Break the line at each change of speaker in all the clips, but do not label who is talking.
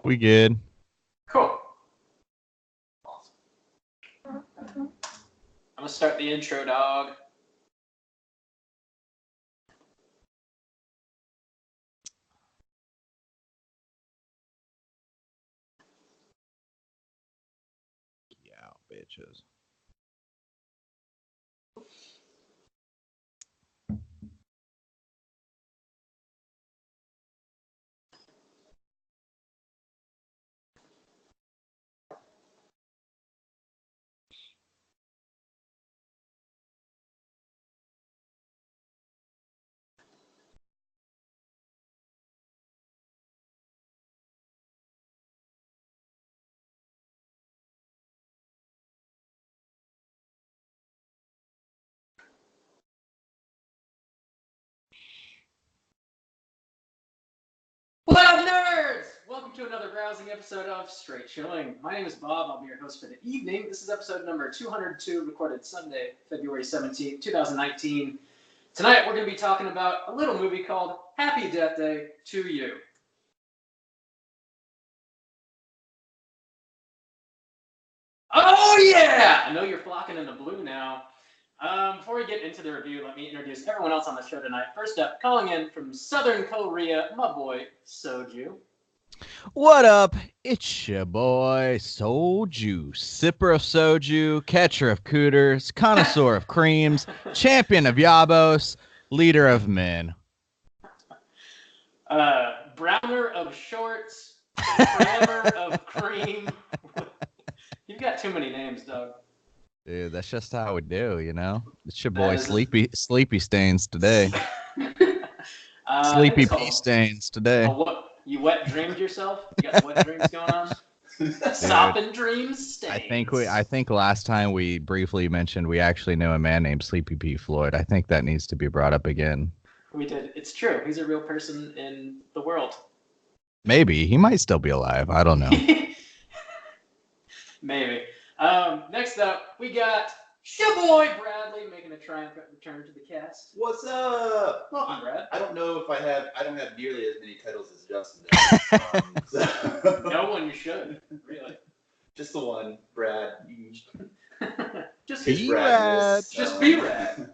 We good.
Cool. Awesome. I'm gonna start the intro, dog.
Yeah, bitches.
What up, nerds? Welcome to another rousing episode of Straight Chilling. My name is Bob. I'll be your host for the evening. This is episode number 202, recorded Sunday, February 17th, 2019. Tonight, we're going to be talking about a little movie called Happy Death Day to You. Oh, yeah! I know you're flocking in the blue now. Before we get into the review, let me introduce everyone else on the show tonight. First up, calling in from Southern Korea, my boy, Soju.
What up? It's your boy, Soju. Sipper of soju, catcher of cooters, connoisseur of creams, champion of yabos, leader of men.
Browner of shorts, crammer of cream. You've got too many names, Doug.
Dude, that's just how we do, you know? It's your
That
boy,
is
Sleepy Stains today.
I
Sleepy
think it's
Pea
called-
Stains today.
what? You wet dreamed yourself? You got wet dreams going on? Sopping dreams stains.
I think last time we briefly mentioned we actually knew a man named Sleepy Pete Floyd. I think that needs to be brought up again.
We did. It's true. He's a real person in the world.
Maybe. He might still be alive. I don't know.
Maybe. Next up, we got your boy Bradley making a triumphant return to the cast.
What's up?
Welcome, Brad.
I don't know if I don't have nearly as many titles as Justin does.
No one should, really.
Just the one, Brad.
Just
Be
Brad.
rad.
Just be rad.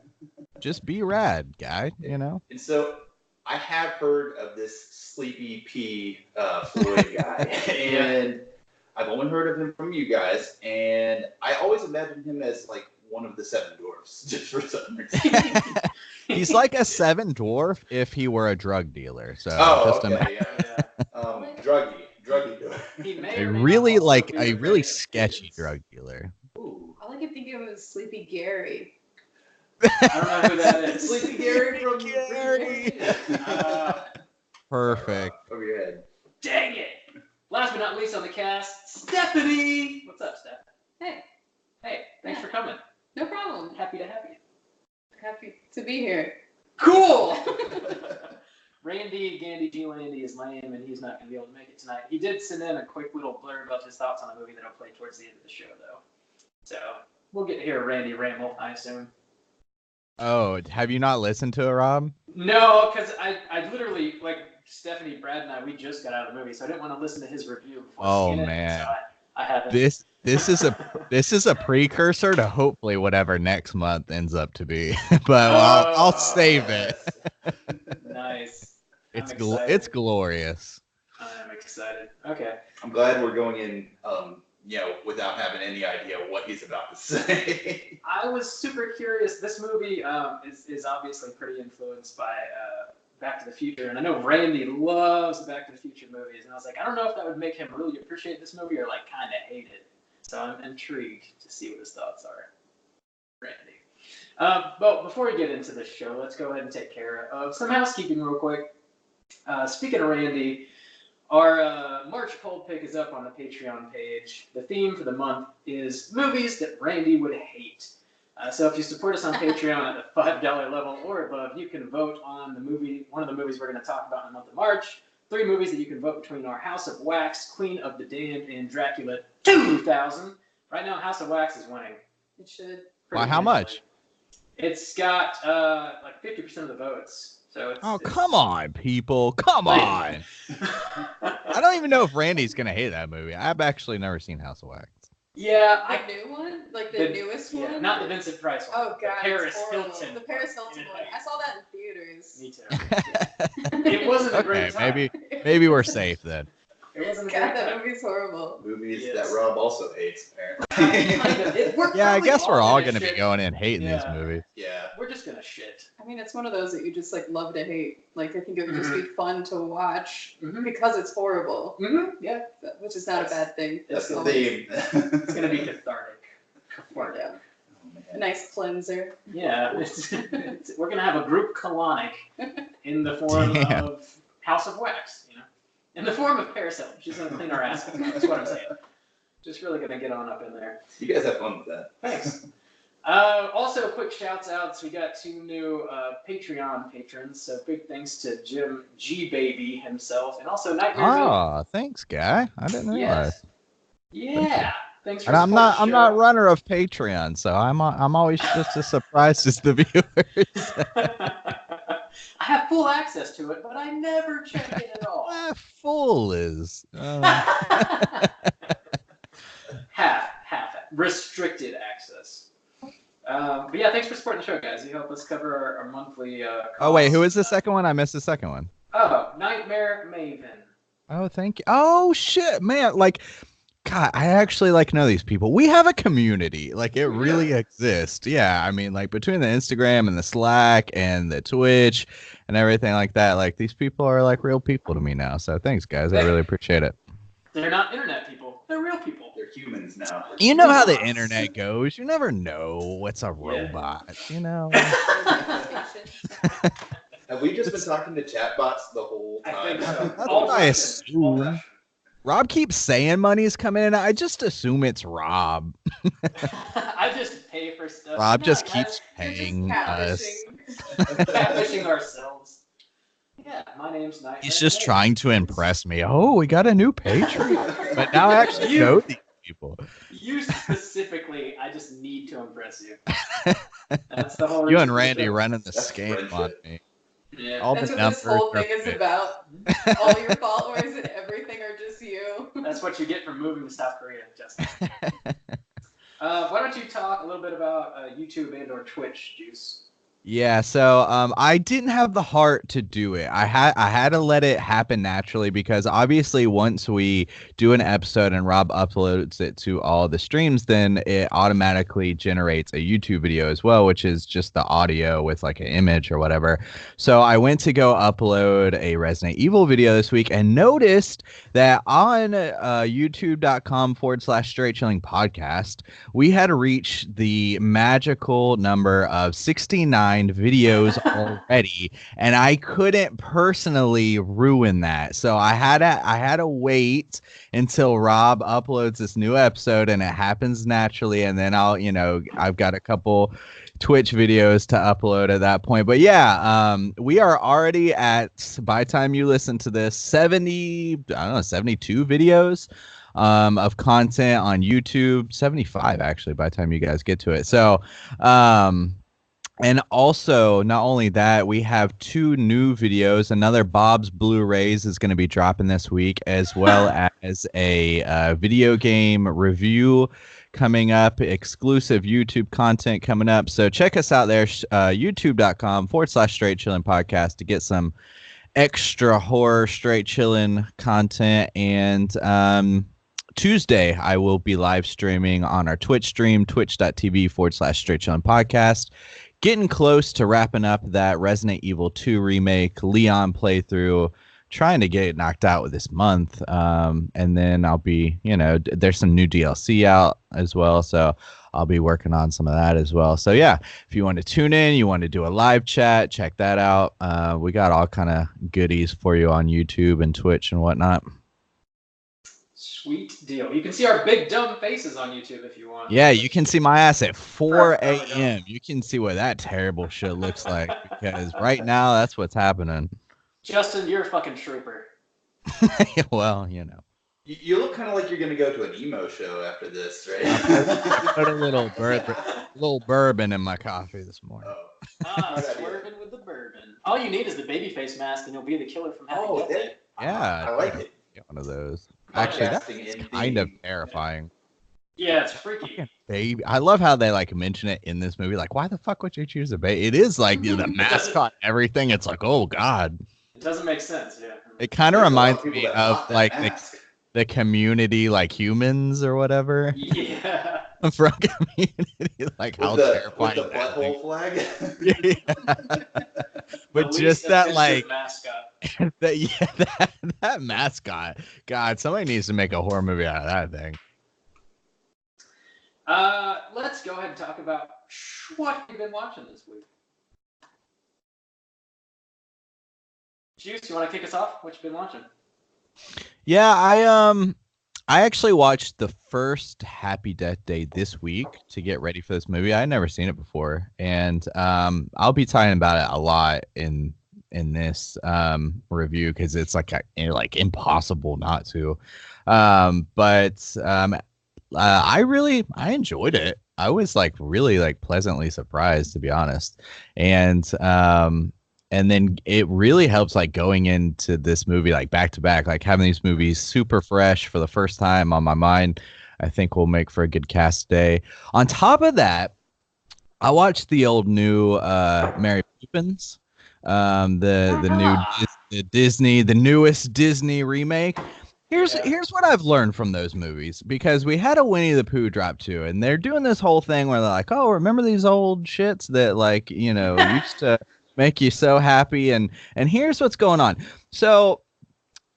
Just be rad, guy, you know?
And so I have heard of this Sleepy P Floyd guy, and I've only heard of him from you guys, and I always imagined him as like one of the Seven Dwarfs, just for some reason.
He's like a seven dwarf if he were a drug dealer. So just
okay, druggy dealer.
He may
a
or may
really
not
like
also
a
be
really
related to
sketchy
kids.
drug dealer.
Ooh.
All I can think of is Sleepy Gary.
I don't know who that is.
Sleepy Gary from
Gary. Perfect.
Over your head.
Dang it! Last but not least on the cast, Stephanie. What's up, Steph?
Hey,
Hey, thanks
Yeah.
for coming.
no problem.
Happy to have you.
Happy to be here.
Cool. Randy Gandy G Landy is my name, and he's not going to be able to make it tonight. He did send in a quick little blurb of his thoughts on the movie that I'll play towards the end of the show, though. So we'll get to hear Randy ramble, I assume.
Oh, have you not listened to it, Rob?
No, because I literally, like Stephanie, Brad, and we just got out of the movie, so I didn't want to listen to his review before
Oh,
seeing it.
man.
So I haven't.
This is a precursor to hopefully whatever next month ends up to be. But I'll save it.
Nice.
It's
I'm excited.
it's glorious.
I'm excited. Okay.
I'm glad we're going in, without having any idea what he's about to say.
I was super curious. This movie is obviously pretty influenced by Back to the Future, and I know Randy loves the Back to the Future movies, and I was like, I don't know if that would make him really appreciate this movie or like kind of hate it. So I'm intrigued to see what his thoughts are. Randy. But before we get into the show, let's go ahead and take care of some housekeeping real quick. Speaking of Randy, our March cold pick is up on the Patreon page. The theme for the month is movies that Randy would hate. So if you support us on Patreon at the $5 level or above, you can vote on one of the movies we're going to talk about in the month of March. 3 movies that you can vote between are House of Wax, Queen of the Damned, and Dracula 2000. Right now, House of Wax is winning.
It should.
By how much?
It's got like 50% of the votes. So it's,
Oh, come on, people. Come on. I don't even know if Randy's gonna hate that movie. I've actually never seen House of Wax.
Yeah,
The new one? Like the newest one?
Yeah, not the Vincent Price one.
Oh
the
god,
Paris
it's horrible.
Hilton.
The Paris Hilton
Yeah.
one. I saw that in theaters.
Me too. It wasn't a
Okay,
great time.
maybe we're safe then.
It wasn't a
God,
great
that
time.
movie's horrible.
Movies
Yes.
that Rob also hates, apparently.
Kind of.
Yeah, I
probably
guess we're all gonna be
shit.
going in hating these
Yeah.
movies.
Yeah.
We're just gonna shit.
I mean, it's one of those that you just like love to hate. Like I think it would just be fun to watch
Mhm.
because it's horrible,
Yeah,
which is not a bad thing.
That's the
always-
theme.
it's gonna be cathartic.
Yeah. A nice cleanser.
Yeah, we're gonna have a group colonic in the form
Damn.
of House of Wax, you know, in the form of Paris Hilton. She's gonna clean our asses. That's what I'm saying. Just really gonna get on up in there.
You guys have fun with that.
Thanks. Also, quick shouts outs. We got 2 new Patreon patrons. So big thanks to Jim G Baby himself, and also Nightmare.
Oh, thanks, guy. I didn't realize.
Yes. Yeah. Thanks for
And I'm
supporting
not
the
I'm
show.
not runner of Patreon, so I'm always just as surprised as the viewers.
I have full access to it, but I never check it at all.
Full is.
half restricted access. But yeah, thanks for supporting the show, guys. You help us cover our monthly.
Oh wait,
costs.
who is the second one? I missed the second one.
Oh, Nightmare Maven.
Oh, thank you. Oh shit, man! Like, God, I actually like know these people. We have a community. Like, it really exists. Yeah, I mean, like between the Instagram and the Slack and the Twitch and everything like that. Like, these people are like real people to me now. So thanks, guys. I really appreciate it.
They're not internet people. They're real people.
They're humans now.
You know how the internet goes. You never know what's a robot. You know.
Have we just been talking to chatbots the whole
I
time?
think so.
That's
All
what I
Russian. All
assume.
Russian.
Rob keeps saying money's coming in. I just assume it's Rob.
I just pay for stuff.
Rob
No,
just
guys,
keeps
You're just
paying us.
catfishing.
catfishing ourselves. Yeah, my name's Nightmare.
He's just
Maven.
trying to impress me. Oh, we got a new Patreon. But now I actually
You-
know these people.
You specifically, I just need to impress you. That's the whole
You
reason
and
for the
Randy
show.
running the
That's
scam on
friendship.
me.
Yeah.
All
That's
the
what this whole
numbers
thing
are
is
fake.
about. All your followers and everything are just you.
That's what you get for moving to South Korea, Justin. Why don't you talk a little bit about YouTube and or Twitch, Juice?
Yeah, so I didn't have the heart to do it. I had to let it happen naturally because obviously once we do an episode and Rob uploads it to all the streams, then it automatically generates a YouTube video as well, which is just the audio with like an image or whatever. So I went to go upload a Resident Evil video this week and noticed that on youtube.com/straight chilling podcast, we had reached the magical number of 69 videos already, and I couldn't personally ruin that. So I had to wait until Rob uploads this new episode and it happens naturally, and then I've got a couple Twitch videos to upload at that point. But yeah, we are already at, by the time you listen to this, 72 videos of content on YouTube. 75 actually by the time you guys get to it. So and also, not only that, we have 2 new videos. Another Bob's Blu-rays is going to be dropping this week, as well as a video game review coming up, exclusive YouTube content coming up. So check us out there, youtube.com/straight chilling podcast to get some extra horror straight chilling content. And Tuesday, I will be live streaming on our Twitch stream, twitch.tv/straight chilling podcast. Getting close to wrapping up that Resident Evil 2 remake Leon playthrough, trying to get it knocked out with this month. And then I'll be, there's some new DLC out as well. So I'll be working on some of that as well. So yeah, if you want to tune in, you want to do a live chat, check that out. We got all kind of goodies for you on YouTube and Twitch and whatnot.
Sweet deal. You can see our big dumb faces on YouTube if you want.
Yeah, you can see my ass at 4
Probably don't.
a.m. You can see what that terrible shit looks like, because right now that's what's happening.
Justin, you're a fucking trooper.
Well,
You look kind of like you're going to go to an emo show after this, right?
put a little bourbon in my coffee this morning.
Oh.
Ah,
Good idea.
swerving with the bourbon. All you need is the babyface mask, and you'll be the killer from Happy
Oh,
Death Day.
Yeah.
I like it.
get one of those. Actually, that's
Podcasting in
kind of
theme.
terrifying.
Yeah, it's freaky.
Baby, I love how they like mention it in this movie. Like, why the fuck would you choose a baby? It is like the mascot, everything. It's like, oh god.
It doesn't make sense. Yeah.
It kind of
There's a lot
reminds
people
me
that
of
bought that
like
mask.
the Community, like Humans or whatever
Yeah.
from Community. Like how
with the
terrifying that thing.
butthole flag.
Yeah. But
The
just
least
that
offensive
like
mascot.
that mascot. God, somebody needs to make a horror movie out of that thing.
Let's go ahead and talk about what you've been watching this week. Juice, you want to kick us off? What you been watching?
Yeah, I actually watched the first Happy Death Day this week to get ready for this movie. I had never seen it before, and I'll be talking about it a lot in this review because it's like impossible not to. But I enjoyed it. I was like really like pleasantly surprised, to be honest, and then it really helps like going into this movie like back to back, like having these movies super fresh for the first time on my mind. I think will make for a good cast day. On top of that, I watched the old new Mary Poppins, the newest Disney remake. Here's what I've learned from those movies, because we had a Winnie the Pooh drop too, and they're doing this whole thing where they're like, oh, remember these old shits that like, you know, used to make you so happy, and here's what's going on. So,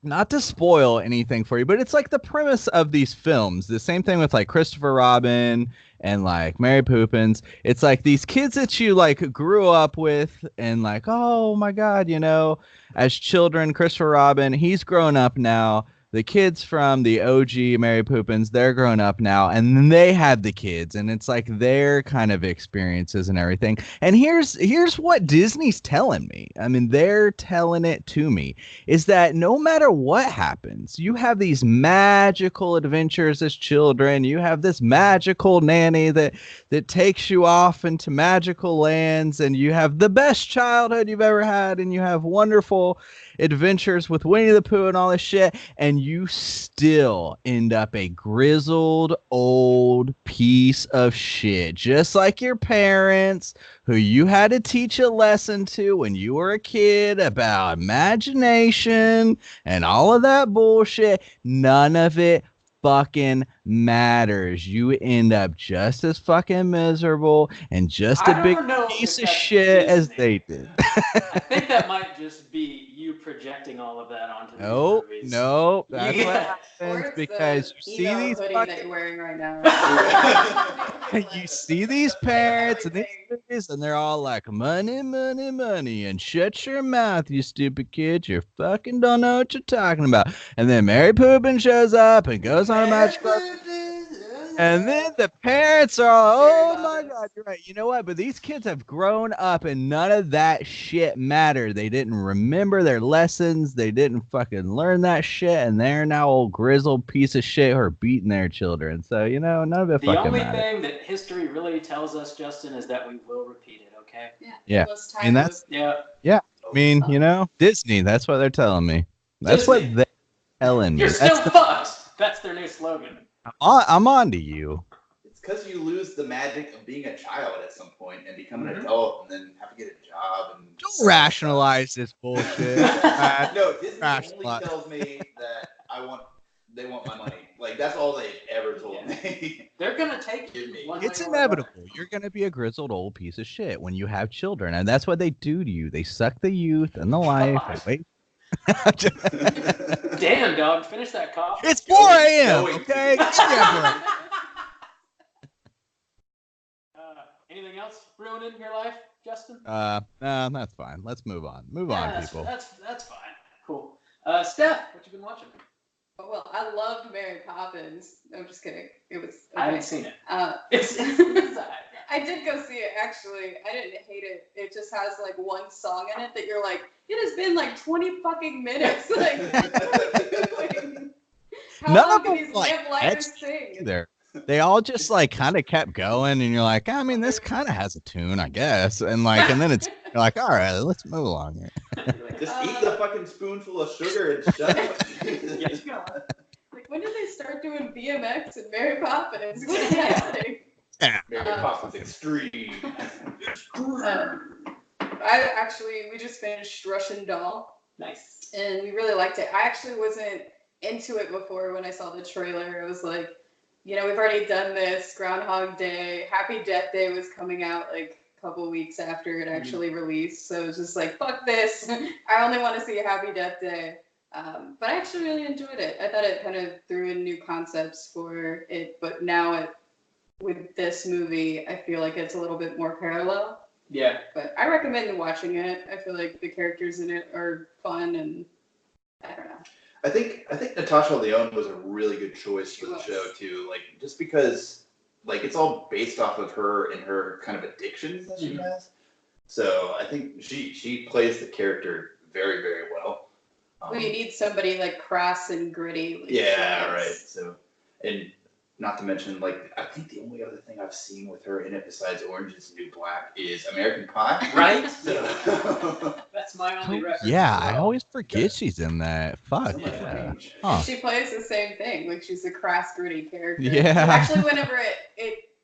not to spoil anything for you, but it's like the premise of these films. The same thing with like Christopher Robin and like Mary Poppins. It's like these kids that you like grew up with, and like, oh my God, you know, as children, Christopher Robin, he's grown up now. The kids from the OG Mary Poppins, they're grown up now, and then they had the kids, and it's like their kind of experiences and everything. And here's what Disney's telling me. I mean, they're telling it to me, is that no matter what happens, you have these magical adventures as children. You have this magical nanny that takes you off into magical lands, and you have the best childhood you've ever had, and you have wonderful adventures with Winnie the Pooh and all this shit, and you still end up a grizzled old piece of shit, just like your parents, who you had to teach a lesson to when you were a kid about imagination and all of that bullshit. None of it fucking matters. You end up just as fucking miserable and just a big piece of shit as they did.
I think that might just be you projecting all of that onto these movies.
No, that's what
Or
happens,
it's
because
the
you see
emo
these
hoodie
fucking,
that you're wearing right now.
you see these parents and these movies, and they're all like, money, money, money, and shut your mouth, you stupid kid. You fucking don't know what you're talking about. And then Mary Poppins shows up and goes on a magical, and then the parents are all, oh my God, you're right. You know what? But these kids have grown up, and none of that shit mattered. They didn't remember their lessons. They didn't fucking learn that shit, and they're now old grizzled piece of shit who are beating their children. So, you know, none of it
The
fucking
only
matters.
thing that history really tells us, Justin, is that we will repeat it, okay?
Yeah.
Less
I mean,
time
that's,
Yeah.
I mean, you know, Disney, that's what they're telling me. That's what
Disney.
they're telling me.
You're still fucked! That's their new slogan.
I'm on to you.
It's because you lose the magic of being a child at some point and become an
Mhm.
adult, and then have to get a job. And
Don't rationalize this bullshit.
No, Disney
Rationalize.
only tells me that they want my money. Like, that's all they've ever told
Yeah.
me.
They're gonna take
Give
you.
me.
one
It's
way or
inevitable. You're going to be a grizzled old piece of shit when you have children. And that's what they do to you. They suck the youth and the life.
God.
Wait.
another. Damn, dog, finish that coffee.
It's 4 a.m.
Going.
Okay? Give me a break.
Anything else ruining your life, Justin?
No, that's fine. Let's move on. Move on,
that's,
people.
That's fine. Cool. Steph, what you been watching?
Well, I loved Mary Poppins. No, I'm just kidding. It was.
I haven't seen it.
It's.
It's
I did go see it actually. I didn't hate it. It just has like one song in it that you're like, it has been like 20 fucking minutes. Like, what are you doing? How
None
long
of
can
them,
these
like,
lamplighters
catchy
sing?
either. They all just like kind of kept going, and you're like, I mean, this kind of has a tune, I guess. And then you're like, all right, let's move along here.
You're like,
Just eat the fucking spoonful of sugar and shut up.
Yes, go.
Like, when did they start doing BMX and Mary Poppins? What's happening?
Mary Poppins Extreme.
We just finished Russian Doll,
Nice.
and we really liked it. I actually wasn't into it before when I saw the trailer. It was like, we've already done this. Groundhog Day, Happy Death Day was coming out like a couple weeks after it actually released. So it was just like, fuck this. I only want to see Happy Death Day. But I actually really enjoyed it. I thought it kind of threw in new concepts for it, but now with this movie, I feel like it's a little bit more parallel.
Yeah.
But I recommend watching it. I feel like the characters in it are fun, and I don't know.
I think Natasha Lyonne was a really good choice for the show too. Like just because like it's all based off of her and her kind of addictions that she has. So I think she plays the character very, very well.
Well, you need somebody like crass and gritty. Like
Yeah, right. So, and not to mention, like, I think the only other thing I've seen with her in it besides Orange is the New Black is American Pie.
Right?
So,
That's my only reference.
Yeah,
as well.
I always forget she's in that. Fuck.
so much
Yeah.
range.
Huh.
She plays the same thing. Like, she's a crass, gritty character.
Yeah.
Actually, whenever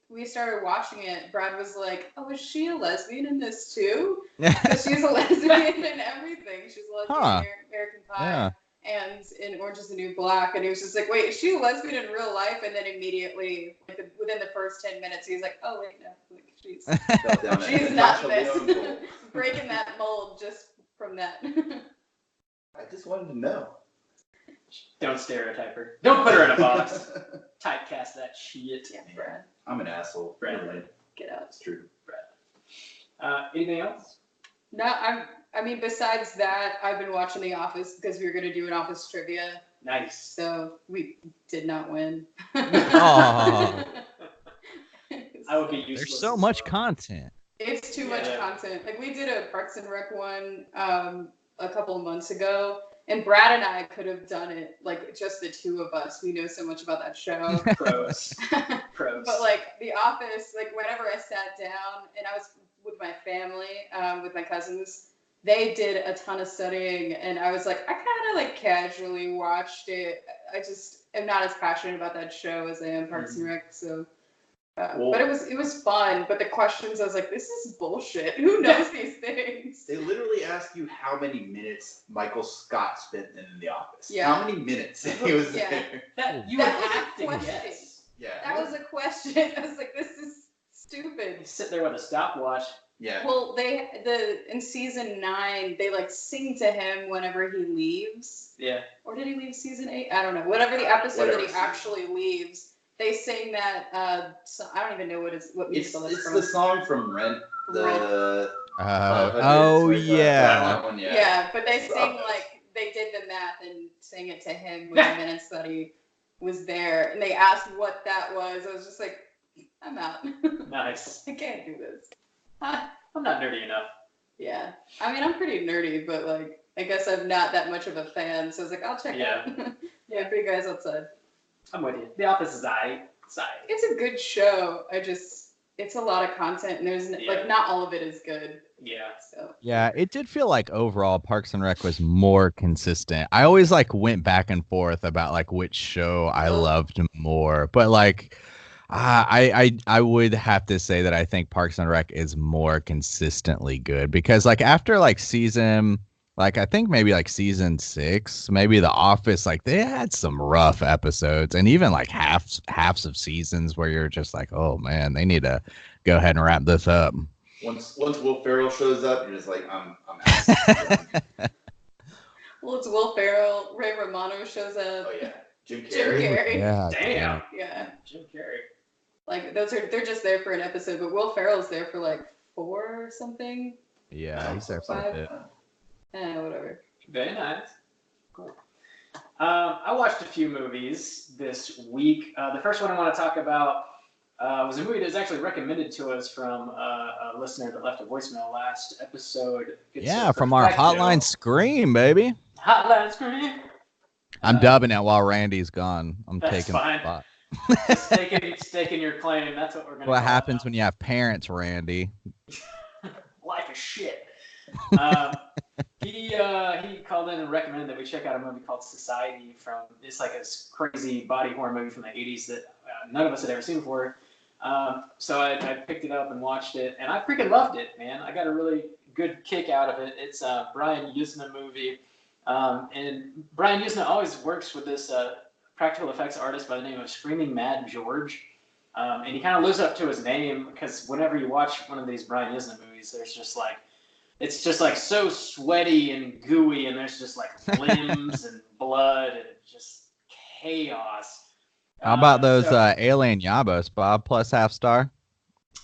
we started watching it, Brad was like, "Oh, is she a lesbian in this too?" Because she's a lesbian in everything. She's a lesbian
Huh.
in American Pie.
Yeah.
And in Orange is the New Black, and he was just like, "Wait, is she a lesbian in real life?" And then immediately, like, within the first 10 minutes, he's like, "Oh wait, no, like, she's
Fell down that
she's not
Natasha
this."
Lyonne hole.
Breaking that mold just from that.
I just wanted to know.
Don't stereotype her. Don't put her in a box. Typecast that shit.
Yeah, Brad,
I'm an asshole.
Right.
Really.
get out.
That's true.
Anything else?
No, I mean, besides that, I've been watching The Office because we were going to do an Office trivia,
Nice.
so we did not win.
Aw.
I would be useless.
There's so
as
much
well.
content.
It's too much
Yeah.
content. Like, we did a Parks and Rec one a couple of months ago, and Brad and I could have done it, like, just the two of us. We know so much about that show.
Pros. Pros.
But, like, The Office, like, whenever I sat down, and I was with my family, with my cousins, they did a ton of studying, and I was like, I kind of, like, casually watched it. I just am not as passionate about that show as I am Parks and Rec, so...
Well-
but it was fun. But the questions, I was like, this is bullshit. Who knows these things?
They literally ask you how many minutes Michael Scott spent in The Office.
Yeah.
How many minutes he was
Yeah.
there.
that you
That
would
was a
have to
question.
guess.
Yeah.
That was a question. I was like, this is stupid.
You sit there with a stopwatch.
Yeah.
Well, in season 9, they like sing to him whenever he leaves.
Yeah.
Or did he leave season 8? I don't know. Whatever the episode
Whatever
that he
season.
actually leaves, they sing that. So, I don't even know what
It's
musical it's from.
the song from Rent. The
Oh
with,
yeah.
that one, yeah.
Yeah, but they
It's
sing
obvious.
like they did the math and sang it to him with the minutes that he was there. And they asked what that was. I was just like, I'm out.
Nice.
I can't do this.
I'm not nerdy enough.
Yeah. I mean, I'm pretty nerdy, but like, I guess I'm not that much of a fan. So I was like, I'll check it out. Yeah, for you guys outside.
I'm with you. The Office is aight. It's aight.
It's a good show. It's a lot of content, and there's
Yeah.
like not all of it is good.
Yeah.
So
Yeah, it did feel like overall Parks and Rec was more consistent. I always like went back and forth about like which show I loved more, but like I would have to say that I think Parks and Rec is more consistently good because like after like season like I think maybe like season 6, maybe The Office, like they had some rough episodes and even like halves of seasons where you're just like, oh man, they need to go ahead and wrap this up.
Once Will Ferrell shows up, you're just like, I'm out.
well, it's Will Ferrell, Ray Romano shows up.
Oh yeah, Jim
Jim
Carrey.
Carrey.
Yeah.
Damn.
Yeah.
Jim Carrey.
Like they're just there for an episode, but Will Ferrell's there for like 4 or something.
Yeah, he's there for a
5.
bit.
Whatever.
Very nice. Cool. I watched a few movies this week. The first one I want to talk about was a movie that was actually recommended to us from a listener that left a voicemail last episode. It's
Yeah, from our
Perspective.
Hotline Scream, baby.
Hotline Scream.
I'm dubbing it while Randy's gone. I'm
That's
taking
fine.
the spot.
Staking your claim. That's what we're gonna.
What
call it
happens
now.
when you have parents, Randy?
Life is shit. He called in and recommended that we check out a movie called Society it's like a crazy body horror movie from the 80s that none of us had ever seen before. So I picked it up and watched it, and I freaking loved it, man. I got a really good kick out of it. It's a Brian Yuzna movie, and Brian Yuzna always works with this practical effects artist by the name of Screaming Mad George, and he kind of lives up to his name because whenever you watch one of these Brian Yuzna movies, it's just like so sweaty and gooey, and there's just like limbs and blood and just chaos.
How about those alien Yabos, Bob, plus half star?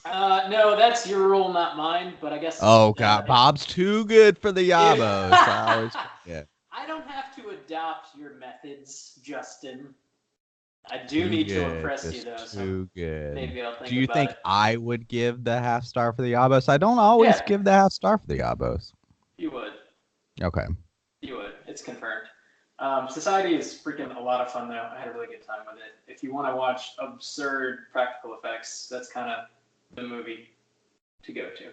No, that's your rule, not mine. But I guess.
Oh God, Bob's too good for the Yabos. I always forget.
I don't have to adopt your methods, Justin. I do need to impress you, though.
Too good.
Maybe I'll think
Do you
about
think
it.
I would give the half star for the Yabos? I don't always give the half star for the Yabos.
You would.
Okay.
You would. It's confirmed. Society is freaking a lot of fun, though. I had a really good time with it. If you want to watch absurd practical effects, that's kind of the movie to go to.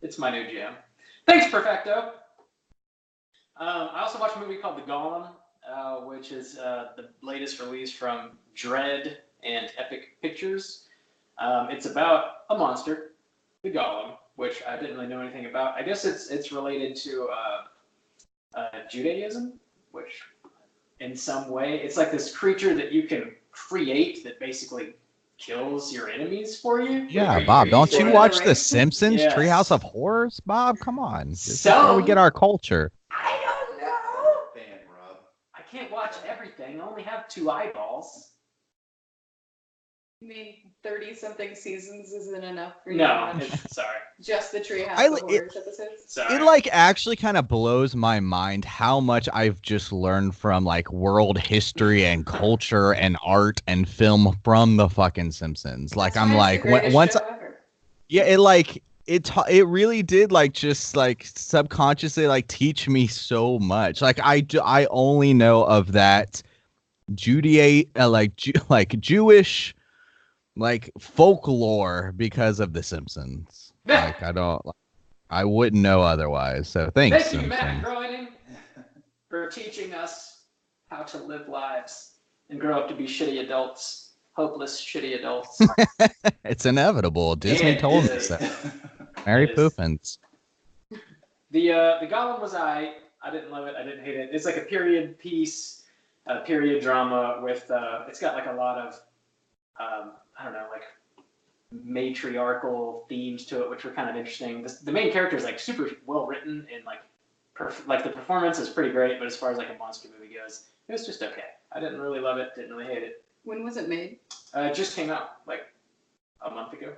It's my new jam. Thanks, Perfecto. I also watched a movie called The Golem, which is the latest release from Dread and Epic Pictures. It's about a monster, the Golem, which I didn't really know anything about. I guess it's related to Judaism, which in some way it's like this creature that you can create that basically kills your enemies for you.
Yeah, Bob, don't you watch The Simpsons
Yes.
Treehouse of Horrors? Bob, come on. This is
So-
where we get our culture.
I don't know.
Fan, Rob.
I can't watch everything. I only have 2 eyeballs.
I mean, 30-something seasons isn't enough for you.
No,
to watch
sorry.
just the Treehouse
I
of
li-
Horrors episodes.
Sorry.
It like actually kind of blows my mind how much I've just learned from like world history and culture and art and film from the fucking Simpsons. Like
That's
I'm
why it's
like
the greatest
once
show ever.
yeah, it really did like just like subconsciously like teach me so much. Like I only know of that Jewish like folklore because of the Simpsons. Like I wouldn't know otherwise. So thanks,
Thank you, Matt
Simpsons.
Groening, for teaching us how to live lives and grow up to be shitty adults, hopeless shitty adults.
It's inevitable. Disney
It
told
is.
us that. Mary
It is.
Poppins.
The Golem was I didn't love it. I didn't hate it. It's like a period piece, a period drama with. It's got like a lot of, I don't know, like matriarchal themes to it, which were kind of interesting. The main character is like super well written and like like the performance is pretty great. But as far as like a monster movie goes, it was just okay. I didn't really love it. Didn't really hate it.
When was it made?
It just came out like a month ago.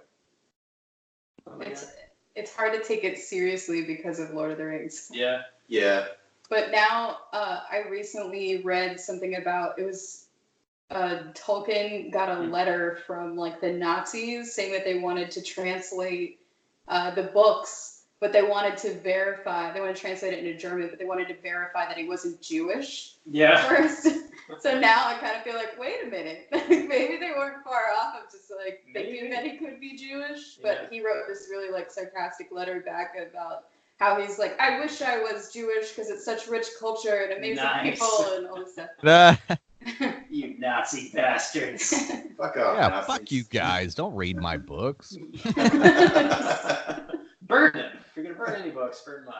Something like that.
It's hard to take it seriously because of Lord of the Rings.
Yeah.
Yeah.
But now I recently read something about it was Tolkien got a letter from like the Nazis saying that they wanted to translate the books, but they wanted to verify. They wanted to translate it into German, but they wanted to verify that he wasn't Jewish
Yeah.
first. So now I kind of feel like, wait a minute, maybe they weren't far off of just like thinking
Maybe.
that he could be Jewish. But
Yeah.
he wrote this really like sarcastic letter back about how he's like, I wish I was Jewish because it's such rich culture and amazing
Nice.
people and all this stuff.
You Nazi bastards.
Fuck off.
Yeah,
Nazis.
fuck you guys. Don't read my books.
Burn them. If you're gonna burn any books, burn mine.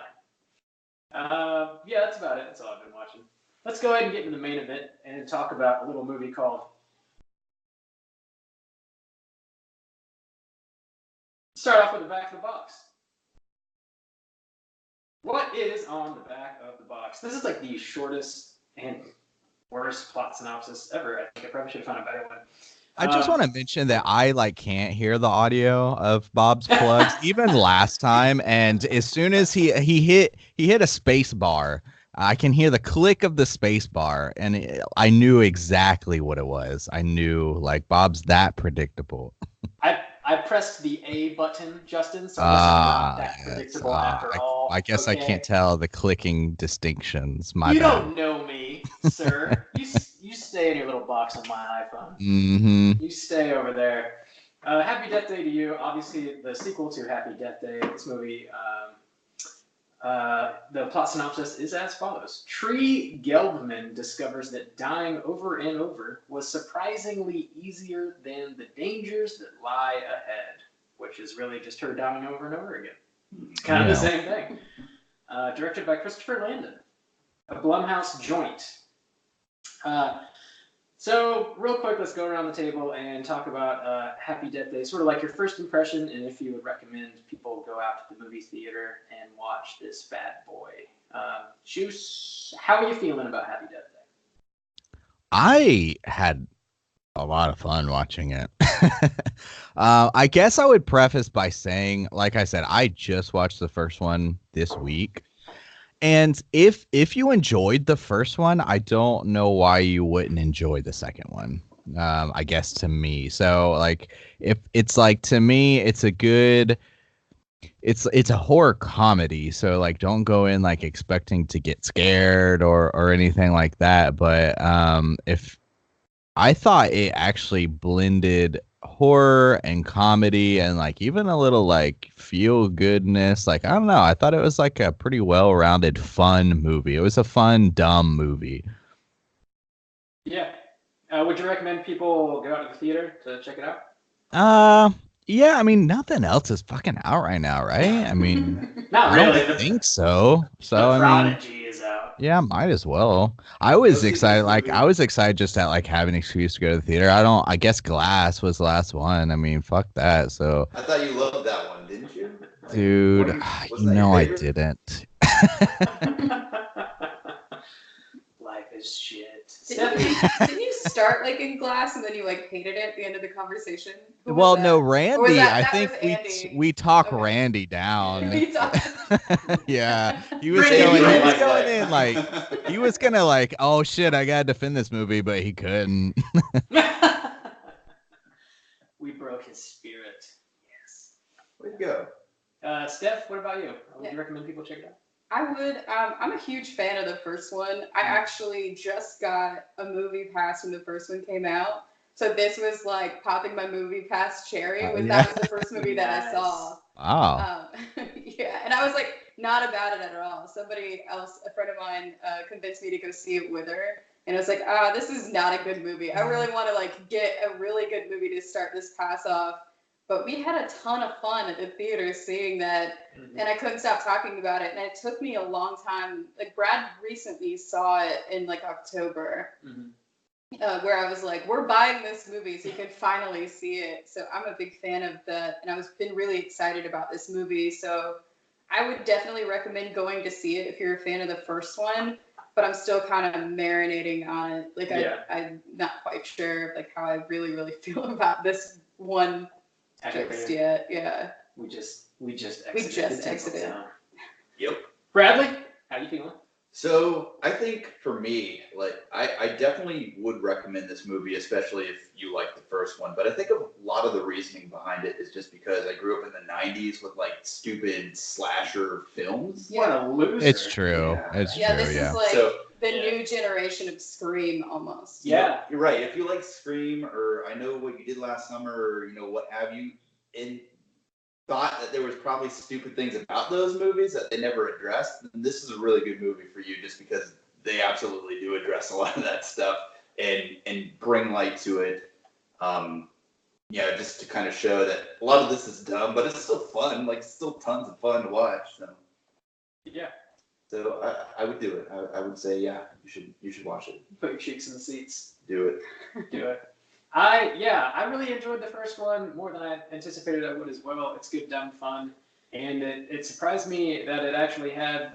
Yeah, that's about it. That's all I've been watching. Let's go ahead and get into the main event and talk about a little movie called. Start off with the back of the box. What is on the back of the box? This is like the shortest and worst plot synopsis ever. I think I probably should have found a better one.
I just want to mention that I like can't hear the audio of Bob's plugs even last time, and as soon as he hit a space bar, I can hear the click of the space bar, and I knew exactly what it was. I knew like Bob's that predictable.
I pressed the A button, Justin, so I guess I'm not that predictable after all.
I guess
okay?
I can't tell the clicking distinctions. My
You
bad.
don't know me, sir. You stay in your little box on my iPhone.
Mm-hmm.
You stay over there. Happy Death Day to you. Obviously, the sequel to Happy Death Day. This movie The plot synopsis is as follows. Tree Gelbman discovers that dying over and over was surprisingly easier than the dangers that lie ahead, which is really just her dying over and over again. It's kind of the same thing. Directed by Christopher Landon. A Blumhouse joint. So, real quick, let's go around the table and talk about Happy Death Day, sort of like your first impression, and if you would recommend people go out to the movie theater and watch this bad boy. Juice, how are you feeling about Happy Death Day?
I had a lot of fun watching it. I guess I would preface by saying, like I said, I just watched the first one this week. And if you enjoyed the first one, I don't know why you wouldn't enjoy the second one. I guess to me. So like if it's like to me, it's a good it's a horror comedy. So like don't go in like expecting to get scared or anything like that. But if I thought it actually blended horror and comedy and like even a little like feel goodness. Like I don't know, I thought it was like a pretty well-rounded fun movie. It was a fun dumb movie.
Yeah. Would you recommend people go out to the theater to check it out?
Yeah, I mean nothing else is fucking out right now, right? I mean
Not
I
really.
don't think so. So
The
I mean
Prodigy is out.
yeah, might as well. I was
Go see
excited.
this
Like
movie.
I was excited just to like have an excuse to go to the theater. I guess Glass was the last one. I mean, fuck that. So,
I thought you loved that one, didn't you? Like,
dude,
was
you
that your
know I
favorite?
didn't.
Life is shit.
Didn't you start liking Glass and then you like hated it at the end of the conversation? Who was
Well,
that?
no,
Or was
Randy.
that-
I
that
think
was
we
Andy.
we talk
Okay.
Randy down.
We talked-
Yeah, he was
Randy,
going.
you
He
don't
was
like
going
that.
in like he was gonna like, oh shit, I gotta defend this movie, but he couldn't.
We broke his spirit. Yes.
Way to go.
Steph, what about you? Would
Yeah.
you recommend people check it out?
I would. I'm a huge fan of the first one. I actually just got a movie pass when the first one came out. So this was like popping my movie pass cherry.
Oh,
Was
yeah.
That was the first movie that I saw.
Wow.
Yeah, and I was like not about it at all. Somebody else, a friend of mine, convinced me to go see it with her, and I was like, this is not a good movie. I really want to like get a really good movie to start this pass off. But we had a ton of fun at the theater seeing that, and I couldn't stop talking about it. And it took me a long time. Like Brad recently saw it in like October, where I was like, "We're buying this movie so you can finally see it." So I'm a big fan of that, and been really excited about this movie. So I would definitely recommend going to see it if you're a fan of the first one. But I'm still kind of marinating on it. Like
Yeah.
I'm not quite sure like how I really feel about this one. Just yet, yeah.
We just exited.
We just
the Temple
exited.
Zone.
Yep.
Bradley, how you feeling?
So I think for me, like I definitely would recommend this movie, especially if you like the first one. But I think a lot of the reasoning behind it is just because I grew up in the '90s with like stupid slasher films.
What a loser.
It's true.
Yeah.
It's
Yeah,
true.
this
Yeah.
is like
So
the
Yeah.
new generation of Scream almost.
Yeah.
You're right. If you like Scream or I Know What You Did Last Summer or what have you, and thought that there was probably stupid things about those movies that they never addressed, then this is a really good movie for you just because they absolutely do address a lot of that stuff and bring light to it. Yeah, just to kind of show that a lot of this is dumb, but it's still fun. Like, it's still tons of fun to watch.
Yeah.
So I would do it. I would say, yeah, you should watch it.
Put your cheeks in the seats.
Do it.
Do it. I really enjoyed the first one more than I anticipated I would as well. It's good, dumb fun, and it surprised me that it actually had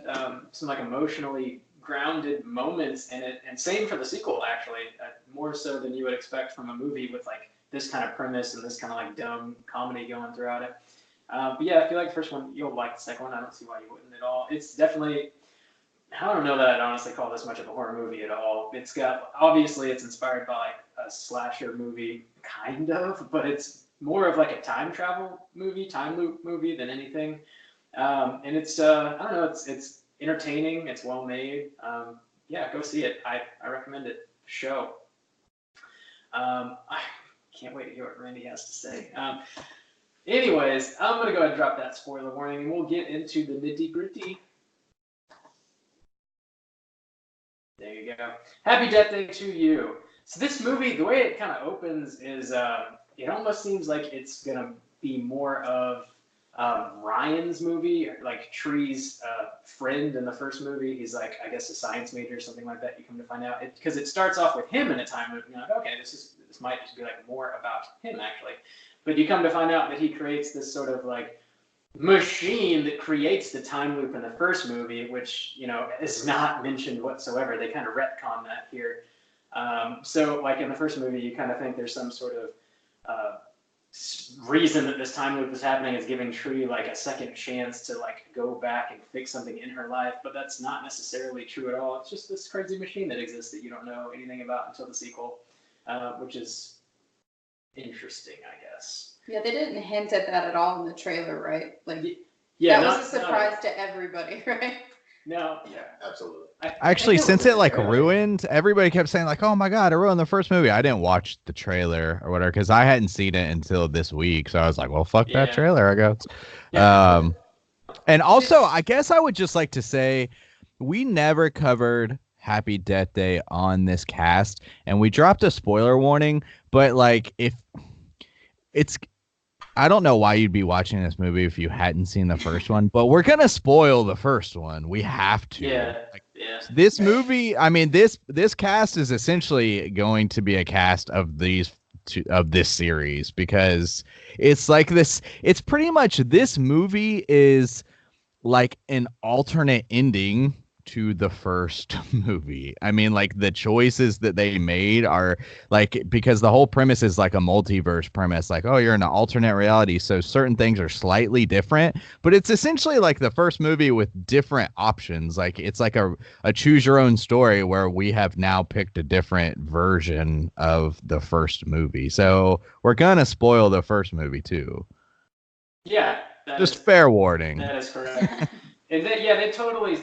some like emotionally grounded moments in it, and same for the sequel actually, more so than you would expect from a movie with like this kind of premise and this kind of like dumb comedy going throughout it. But yeah, if you like the first one, you'll like the second one. I don't see why you wouldn't at all. It's definitely. I don't know that I'd honestly call this much of a horror movie at all. It's got, obviously it's inspired by like a slasher movie, kind of, but it's more of like a time travel movie, time loop movie than anything. And it's, I don't know, it's entertaining, it's well made. Yeah, go see it. I recommend it. Show. I can't wait to hear what Randy has to say. Anyways, I'm going to go ahead and drop that spoiler warning and we'll get into the nitty gritty. There you go. Happy Death Day to you. So this movie, the way it kind of opens is, it almost seems like it's gonna be more of Ryan's movie, like Tree's friend in the first movie. He's like, I guess, a science major or something like that. You come to find out because it starts off with him in a time loop. You're like, okay, this might just be like more about him actually. But you come to find out that he creates this sort of like machine that creates the time loop in the first movie, which is not mentioned whatsoever. They kind of retcon that here. So like in the first movie, you kind of think there's some sort of reason that this time loop is happening is giving Tree like a second chance to like go back and fix something in her life, but that's not necessarily true at all. It's just this crazy machine that exists that you don't know anything about until the sequel, which is interesting, I guess.
Yeah, they didn't hint at that at all in the trailer, right? Like,
yeah,
that was a surprise to everybody, right?
No.
Yeah, absolutely.
Actually, since it like
really
ruined, everybody kept saying like, "Oh my god, it ruined the first movie." I didn't watch the trailer or whatever because I hadn't seen it until this week. So I was like, "Well, fuck that
Yeah.
trailer, I guess."
Yeah.
And also, I guess I would just like to say, we never covered Happy Death Day on this cast, and we dropped a spoiler warning. But like, if it's I don't know why you'd be watching this movie if you hadn't seen the first one, but we're gonna spoil the first one. We have to.
Yeah.
Like,
Yeah.
this movie, I mean, this cast is essentially going to be a cast of this series because it's like this. It's pretty much this movie is like an alternate ending to the first movie. I mean, like the choices that they made are like, because the whole premise is like a multiverse premise, like, oh, you're in an alternate reality, so certain things are slightly different, but it's essentially like the first movie with different options. Like it's like a choose your own story where we have now picked a different version of the first movie. So we're gonna spoil the first movie too.
Yeah.
Just fair warning.
That is correct. And they totally,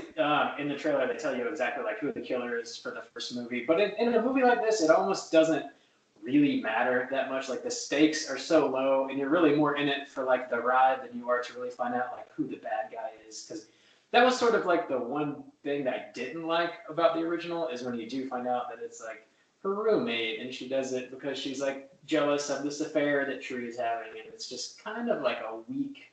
in the trailer, they tell you exactly like who the killer is for the first movie. But in a movie like this, it almost doesn't really matter that much. Like the stakes are so low, and you're really more in it for like the ride than you are to really find out like who the bad guy is. Because that was sort of like the one thing that I didn't like about the original is when you do find out that it's like her roommate, and she does it because she's like jealous of this affair that Tree is having, and it's just kind of like a weak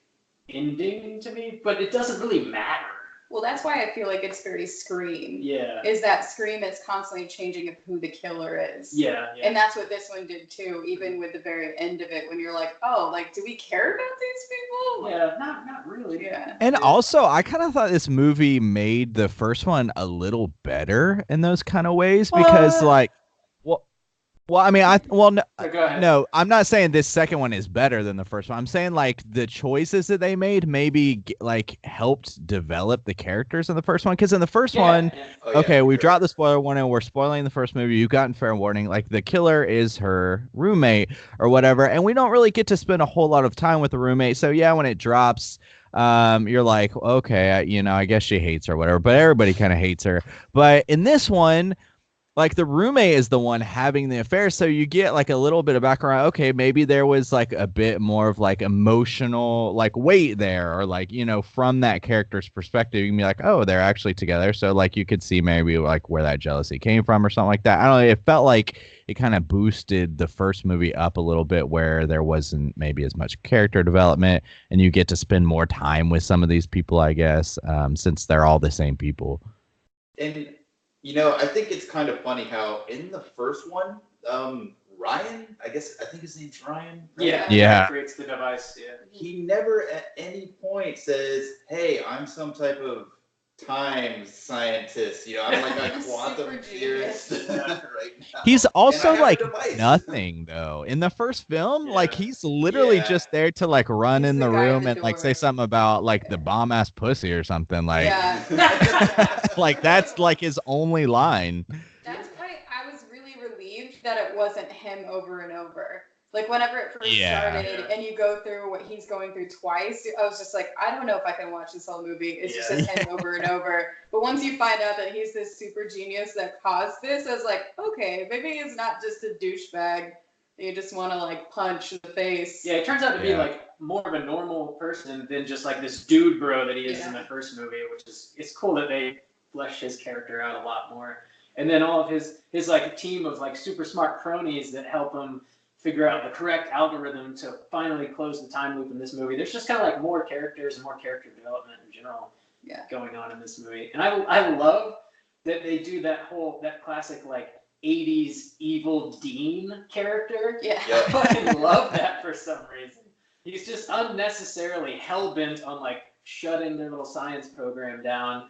ending to me, but it doesn't really matter.
Well, that's why I feel like it's very Scream.
Yeah.
Is that Scream is constantly changing of who the killer is.
Yeah.
And that's what this one did too, even with the very end of it when you're like, oh, like, do we care about these people?
Yeah, not really.
Yeah.
And also, I kind of thought this movie made the first one a little better in those kind of ways because, like, well, I mean,
Go ahead.
no, I'm not saying this second one is better than the first one. I'm saying like the choices that they made maybe like helped develop the characters in the first one. Because in the first one,
Oh, yeah,
okay,
for
we've
sure.
dropped the spoiler warning. We're spoiling the first movie. You've gotten fair warning. Like the killer is her roommate or whatever, and we don't really get to spend a whole lot of time with the roommate. So yeah, when it drops, you're like, okay, I guess she hates her or whatever. But everybody kind of hates her. But in this one, like the roommate is the one having the affair, so you get like a little bit of background. Okay, maybe there was like a bit more of like emotional like weight there, or like from that character's perspective, you can be like, oh, they're actually together. So like you could see maybe like where that jealousy came from or something like that. I don't know. It felt like it kind of boosted the first movie up a little bit, where there wasn't maybe as much character development, and you get to spend more time with some of these people, I guess, since they're all the same people.
And I think it's kind of funny how in the first one, Ryan, I think his name's Ryan. Right?
Yeah.
Yeah.
He creates the device. Yeah.
He never at any point says, "Hey, I'm some type of time scientist. I'm like a quantum
Super
theorist
genius.
right now."
He's also
And I have a
like
device.
nothing though. In the first film,
Yeah.
like he's literally
Yeah.
just there to like run
He's
in
the
the
guy at
room
the
and like
door.
say something about like the bomb ass pussy or something. Like,
Yeah.
like that's like his only line.
That's why I was really relieved that it wasn't him over and over. Like whenever it first
Yeah.
started and you go through what he's going through twice, I was just like, I don't know if I can watch this whole movie. It's just him over and over. But once you find out that he's this super genius that caused this, I was like, okay, maybe he's not just a douchebag that you just want to like punch in the face.
Yeah, it turns out to be
Yeah.
like more of a normal person than just like this dude bro that he is in
Yeah.
the first movie, which is it's cool that they flesh his character out a lot more. and then all of his like team of like super smart cronies that help him figure out the correct algorithm to finally close the time loop in this movie. There's just kind of like more characters and more character development in general going on in this movie. And I love that they do that classic like 80s evil Dean character.
Yeah.
I fucking love that for some reason. He's just unnecessarily hell-bent on like shutting their little science program down.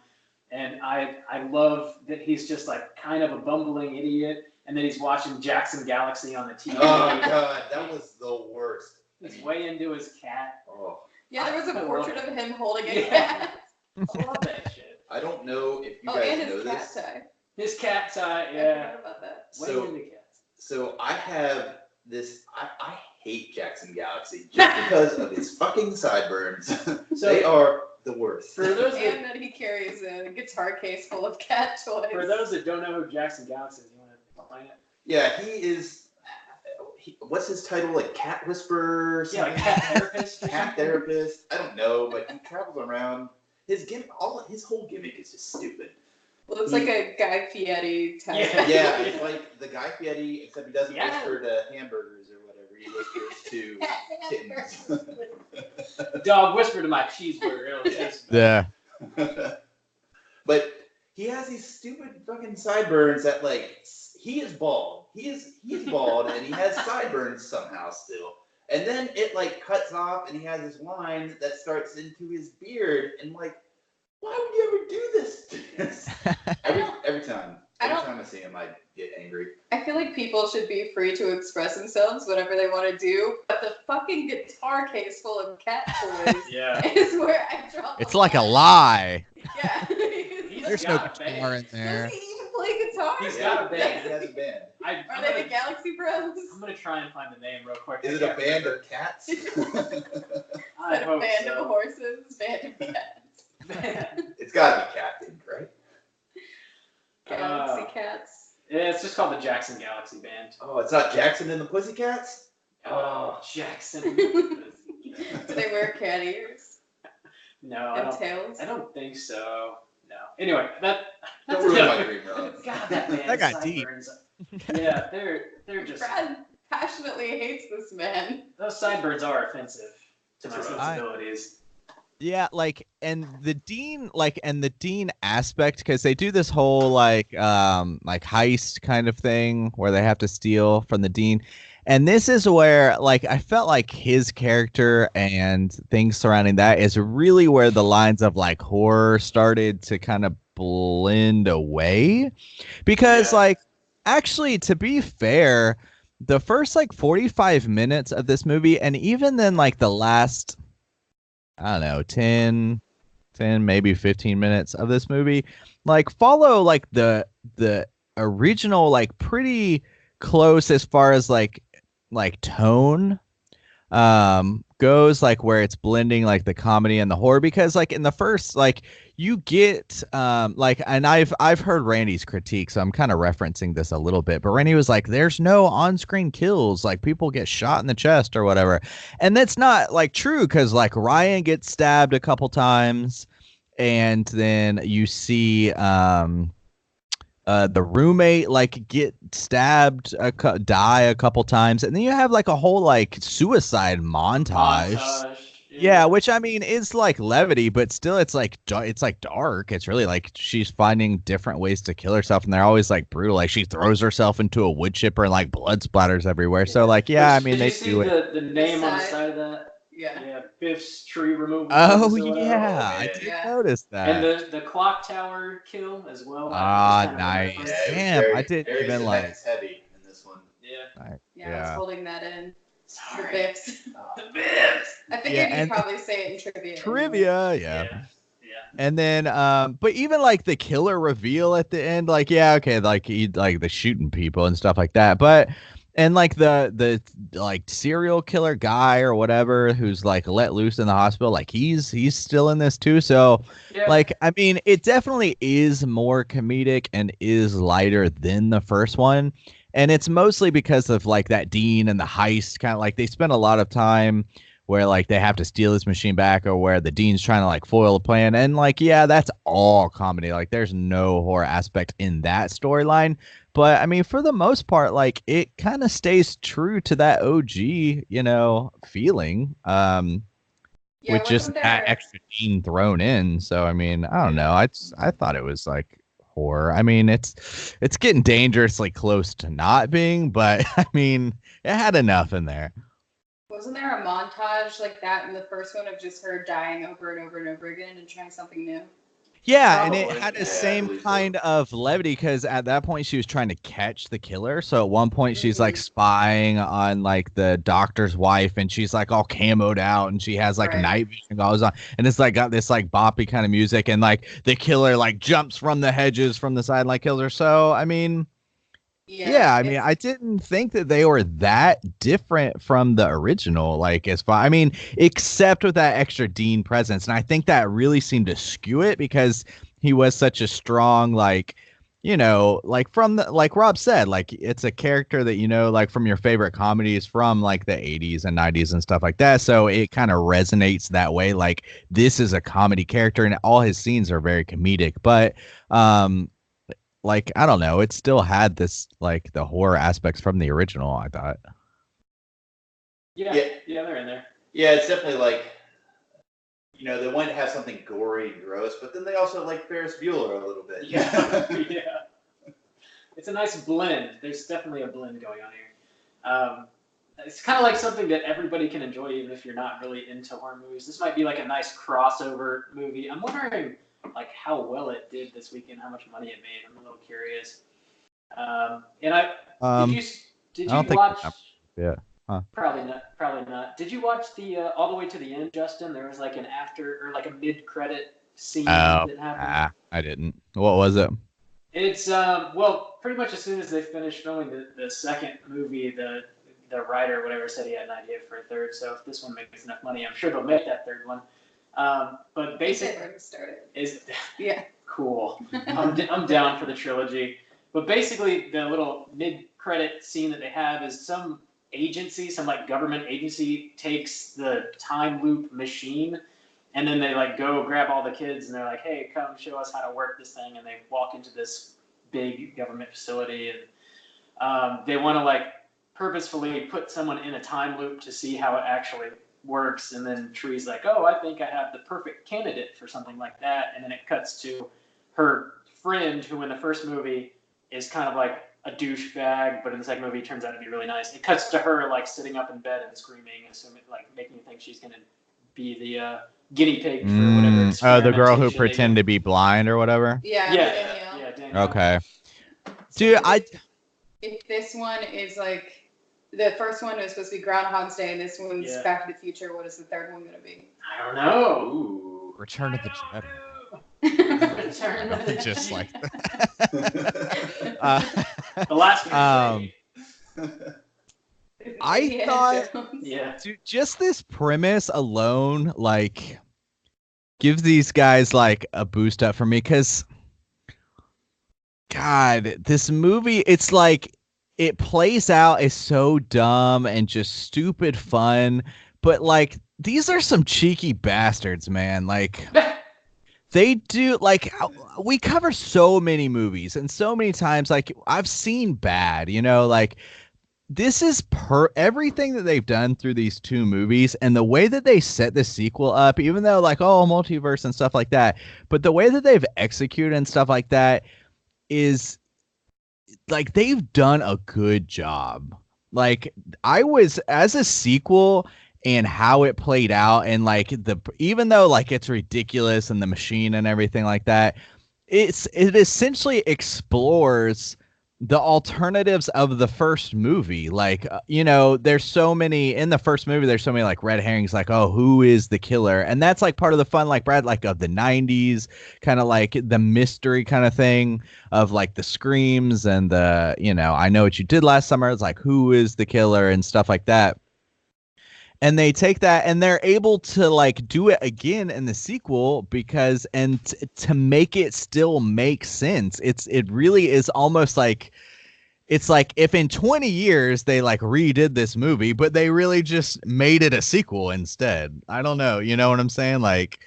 And I love that he's just like kind of a bumbling idiot, and then he's watching Jackson Galaxy on the TV.
Oh god, that was the worst.
He's way into his cat.
Oh,
Yeah, there was a
I
portrait
love
of him holding a
Yeah.
cat.
I love that shit.
I don't know if you
Oh,
guys
and
know
his cat
this.
tie.
His cat tie,
I
yeah.
forgot about that.
Way
So-
into cats.
So I have this. I hate Jackson Galaxy just because of his fucking sideburns. They are the worst.
For those that,
And that he carries a guitar case full of cat toys.
for those that don't know who Jackson Galaxy is, you want to explain it?
Yeah, he is. What's his title? Like cat whisperer?
Yeah, like
something?
cat therapist. or
Cat
something?
therapist. I don't know, but he travels around. His gimmick, his whole gimmick is just stupid.
Looks like a Guy Fieri type.
Yeah.
Yeah, it's like the Guy Fieri, except he doesn't
Yeah.
whisper to hamburgers or whatever. He whispers to kittens.
Dog, whisper to my cheeseburger. It'll taste better.
Yeah.
But he has these stupid fucking sideburns that like he is bald. He is bald and he has sideburns somehow still. And then it like cuts off and he has this line that starts into his beard and like, why would you ever do this to us? Every time. Every time I see him I get angry.
I feel like people should be free to express themselves whatever they want to do, but the fucking guitar case full of cat toys
Yeah.
is where I draw the
It's like a
line.
lie.
Yeah.
He's
There's no
got a band.
guitar in
Does
there.
he even play guitar?
He's got a band.
He has a band.
Are they the Galaxy Bros?
I'm gonna try and find the name real quick.
Is it a band of cats?
I
A
hope
band
so.
of horses, band of cats.
It's gotta be cat themed, right?
Galaxy cats.
Yeah, it's just called the Jackson Galaxy Band.
Oh, it's not Jackson and the Pussycats?
Oh, Jackson.
Do they wear cat ears
No, I
and
don't.
tails?
I don't think so. No. Anyway, that's
Don't ruin my
another-
dream, Rob.
God, that man.
That got deep.
sideburns. Yeah, they're just
Brad passionately hates this man.
those sideburns are offensive to my
It's
alright.
sensibilities.
Yeah, like and the Dean aspect, because they do this whole like heist kind of thing where they have to steal from the Dean. And this is where like I felt like his character and things surrounding that is really where the lines of like horror started to kind of blend away. Because
Yeah.
like actually, to be fair, the first like 45 minutes of this movie, and even then like the last, I don't know, 10, maybe 15 minutes of this movie, like follow like the original, like pretty close as far as like tone goes, like where it's blending like the comedy and the horror, because like in the first, like you get like, and I've heard Randy's critique, so I'm kind of referencing this a little bit, but Randy was like, there's no on-screen kills, like people get shot in the chest or whatever, and that's not like true, because like Ryan gets stabbed a couple times, and then you see the roommate like get stabbed, die a couple times, and then you have like a whole like suicide montage. Yeah, which I mean is like levity, but still it's like dark. It's really like she's finding different ways to kill herself, and they're always like brutal. Like she throws herself into a wood chipper and like blood splatters everywhere. So like yeah, I mean
did
they
you see
do it.
the name on the
Side.
side of that?
Yeah.
Yeah, Biff's tree removal.
Oh
business or whatever.
yeah, I
man.
did
Yeah.
notice that.
And the clock tower kill as well.
Ah,
Just kind of
nice.
different.
Yeah, it was
Damn,
very-
I didn't
very
even, like-
Zemeckis heavy in this one.
Yeah.
Yeah, I was
Yeah.
holding that in. The
Sorry.
Biffs.
The Biffs.
I figured
Yeah,
you'd
and-
probably say it in trivia.
Trivia, yeah.
Yeah.
And then but even like the killer reveal at the end, like yeah, okay, like he like the shooting people and stuff like that. But and like the like serial killer guy or whatever who's like let loose in the hospital, like he's still in this too. So
Yeah.
like I mean, it definitely is more comedic and is lighter than the first one. And it's mostly because of like that Dean and the heist, kind of like they spent a lot of time where like they have to steal this machine back, or where the dean's trying to like foil a plan. And like, yeah, that's all comedy. Like there's no horror aspect in that storyline. But I mean, for the most part, like it kind of stays true to that OG, feeling. With just that extra dean thrown in. So I mean, I don't know. I thought it was like horror. I mean, it's getting dangerously close to not being, but I mean, it had enough in there.
Wasn't there a montage like that in the first one of just her dying over and over and over again and trying something new?
Yeah, and it had the same kind of levity because at that point she was trying to catch the killer. So at one point she's like spying on like the doctor's wife, and she's like all camoed out, and she has like night vision goes on, and it's like got this like boppy kind of music, and like the killer like jumps from the hedges from the side and like kills her. So I mean, yeah, I mean, I didn't think that they were that different from the original. Like, as far, I mean, except with that extra Dean presence, and I think that really seemed to skew it because he was such a strong, like, like from the, like Rob said, like it's a character that like from your favorite comedies from like the 80s and 90s and stuff like that. So it kind of resonates that way. Like this is a comedy character, and all his scenes are very comedic, but like, I don't know, it still had this, like, the horror aspects from the original, I thought.
Yeah, they're in there.
Yeah, it's definitely like, they wanted to have something gory and gross, but then they also like Ferris Bueller a little bit.
Yeah, yeah. It's a nice blend. There's definitely a blend going on here. It's kind of like something that everybody can enjoy, even if you're not really into horror movies. This might be like a nice crossover movie. I'm wondering like how well it did this weekend, how much money it made. I'm a little curious. And did you watch?
Yeah. Huh.
Probably not. Did you watch the All the Way to the End, Justin? There was like an after or like a mid-credit scene that happened.
I didn't. What was it?
It's well, pretty much as soon as they finished filming the second movie, the writer or whatever said he had an idea for a third. So if this one makes enough money, I'm sure they'll make that third one. But basically, is cool. I'm down for the trilogy. But basically, the little mid-credit scene that they have is some agency, some like government agency, takes the time loop machine, and then they like go grab all the kids, and they're like, "Hey, come show us how to work this thing." And they walk into this big government facility, and they want to like purposefully put someone in a time loop to see how it actually works. And then Tree's like, "Oh, I think I have the perfect candidate for something like that." And then it cuts to her friend, who in the first movie is kind of like a douchebag, but in the second movie turns out to be really nice. It cuts to her like sitting up in bed and screaming, assuming like making you think she's gonna be the guinea pig for whatever.
Oh, the girl who pretended to be blind or whatever.
Yeah,
Danielle.
Okay, dude,
if this one is like the first one was supposed to be Groundhog's Day, and this one's Back to the Future, what is the third one gonna be?
I don't know. Ooh.
Return of the Jedi. Just like
that. The last one.
I thought, dude, just this premise alone, like, gives these guys like a boost up for me. Because, God, this movie, it's like it plays out as so dumb and just stupid fun, but like these are some cheeky bastards, man. Like. They do, like, we cover so many movies and so many times, like, I've seen bad, like, this is everything that they've done through these two movies, and the way that they set the sequel up, even though, like, multiverse and stuff like that, but the way that they've executed and stuff like that is, like, they've done a good job. Like, as a sequel, and how it played out, and like even though like it's ridiculous and the machine and everything like that, it essentially explores the alternatives of the first movie. Like there's so many in the first movie, there's so many like red herrings, like, oh, who is the killer? And that's like part of the fun, like Brad, like of the 90s, kind of like the mystery kind of thing of like the screams and the I Know What You Did Last Summer. It's like, who is the killer and stuff like that. And they take that and they're able to like do it again in the sequel because to make it still make sense. It really is almost like it's like if in 20 years they like redid this movie, but they really just made it a sequel instead. I don't know. You know what I'm saying? Like,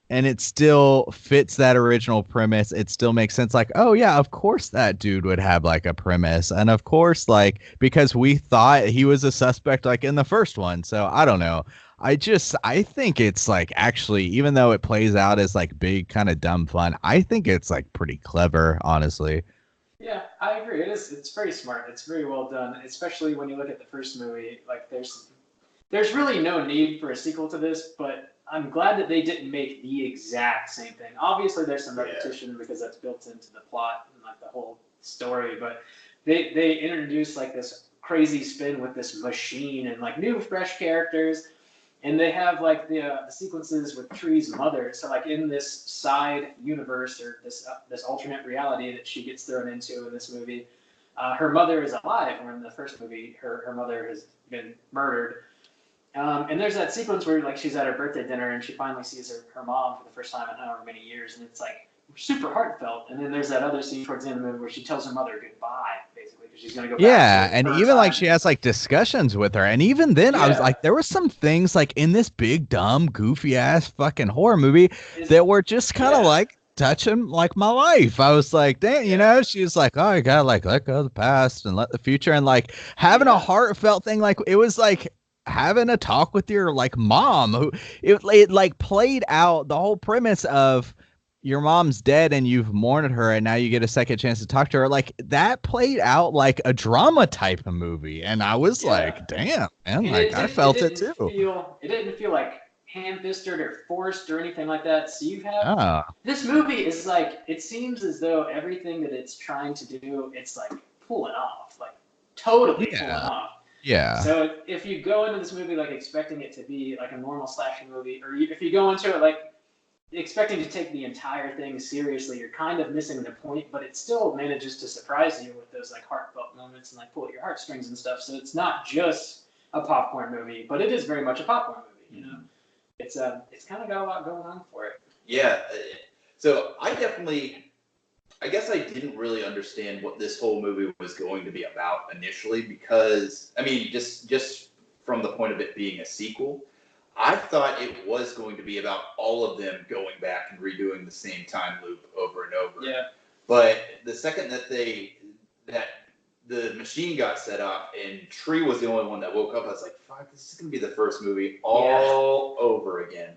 and it still fits that original premise. It still makes sense. Like, oh yeah, of course that dude would have like a premise. And of course, like, because we thought he was a suspect like in the first one. So I don't know. I think it's like actually, even though it plays out as like big kind of dumb fun, I think it's like pretty clever, honestly.
Yeah, I agree. It's very smart. It's very well done, especially when you look at the first movie. Like there's really no need for a sequel to this, but I'm glad that they didn't make the exact same thing. Obviously, there's some repetition because that's built into the plot and like the whole story, but they introduced like this crazy spin with this machine and like new fresh characters. And they have like the sequences with Tree's mother. So like in this side universe or this alternate reality that she gets thrown into in this movie, her mother is alive. Where in the first movie, her mother has been murdered. And there's that sequence where like she's at her birthday dinner and she finally sees her mom for the first time in however many years, and it's like super heartfelt. And then there's that other scene towards the end of the movie where she tells her mother goodbye, basically, because she's gonna go back.
Yeah, and even like she has like discussions with her, and even then I was like, there were some things like in this big dumb goofy ass fucking horror movie that were just kind of like touching like my life. I was like, damn, you know, she was like, oh, you gotta like let go of the past and let the future, and like having a heartfelt thing, like it was like having a talk with your like mom who it like played out the whole premise of your mom's dead and you've mourned her and now you get a second chance to talk to her. Like that played out like a drama type of movie, and I was like, damn, man, like I felt it too.
It didn't feel like ham-fisted or forced or anything like that. So you have this movie is like, it seems as though everything that it's trying to do, it's like pulling off, like totally pulling off.
Yeah.
So if you go into this movie like expecting it to be like a normal slasher movie, or if you go into it like expecting to take the entire thing seriously, you're kind of missing the point, but it still manages to surprise you with those like heartfelt moments and like pull at your heartstrings and stuff. So it's not just a popcorn movie, but it is very much a popcorn movie, you know? It's kind of got a lot going on for it.
Yeah. So I guess I didn't really understand what this whole movie was going to be about initially, because, I mean, just from the point of it being a sequel, I thought it was going to be about all of them going back and redoing the same time loop over and over.
Yeah.
But the second that the machine got set up and Tree was the only one that woke up, I was like, fuck, this is going to be the first movie all over again.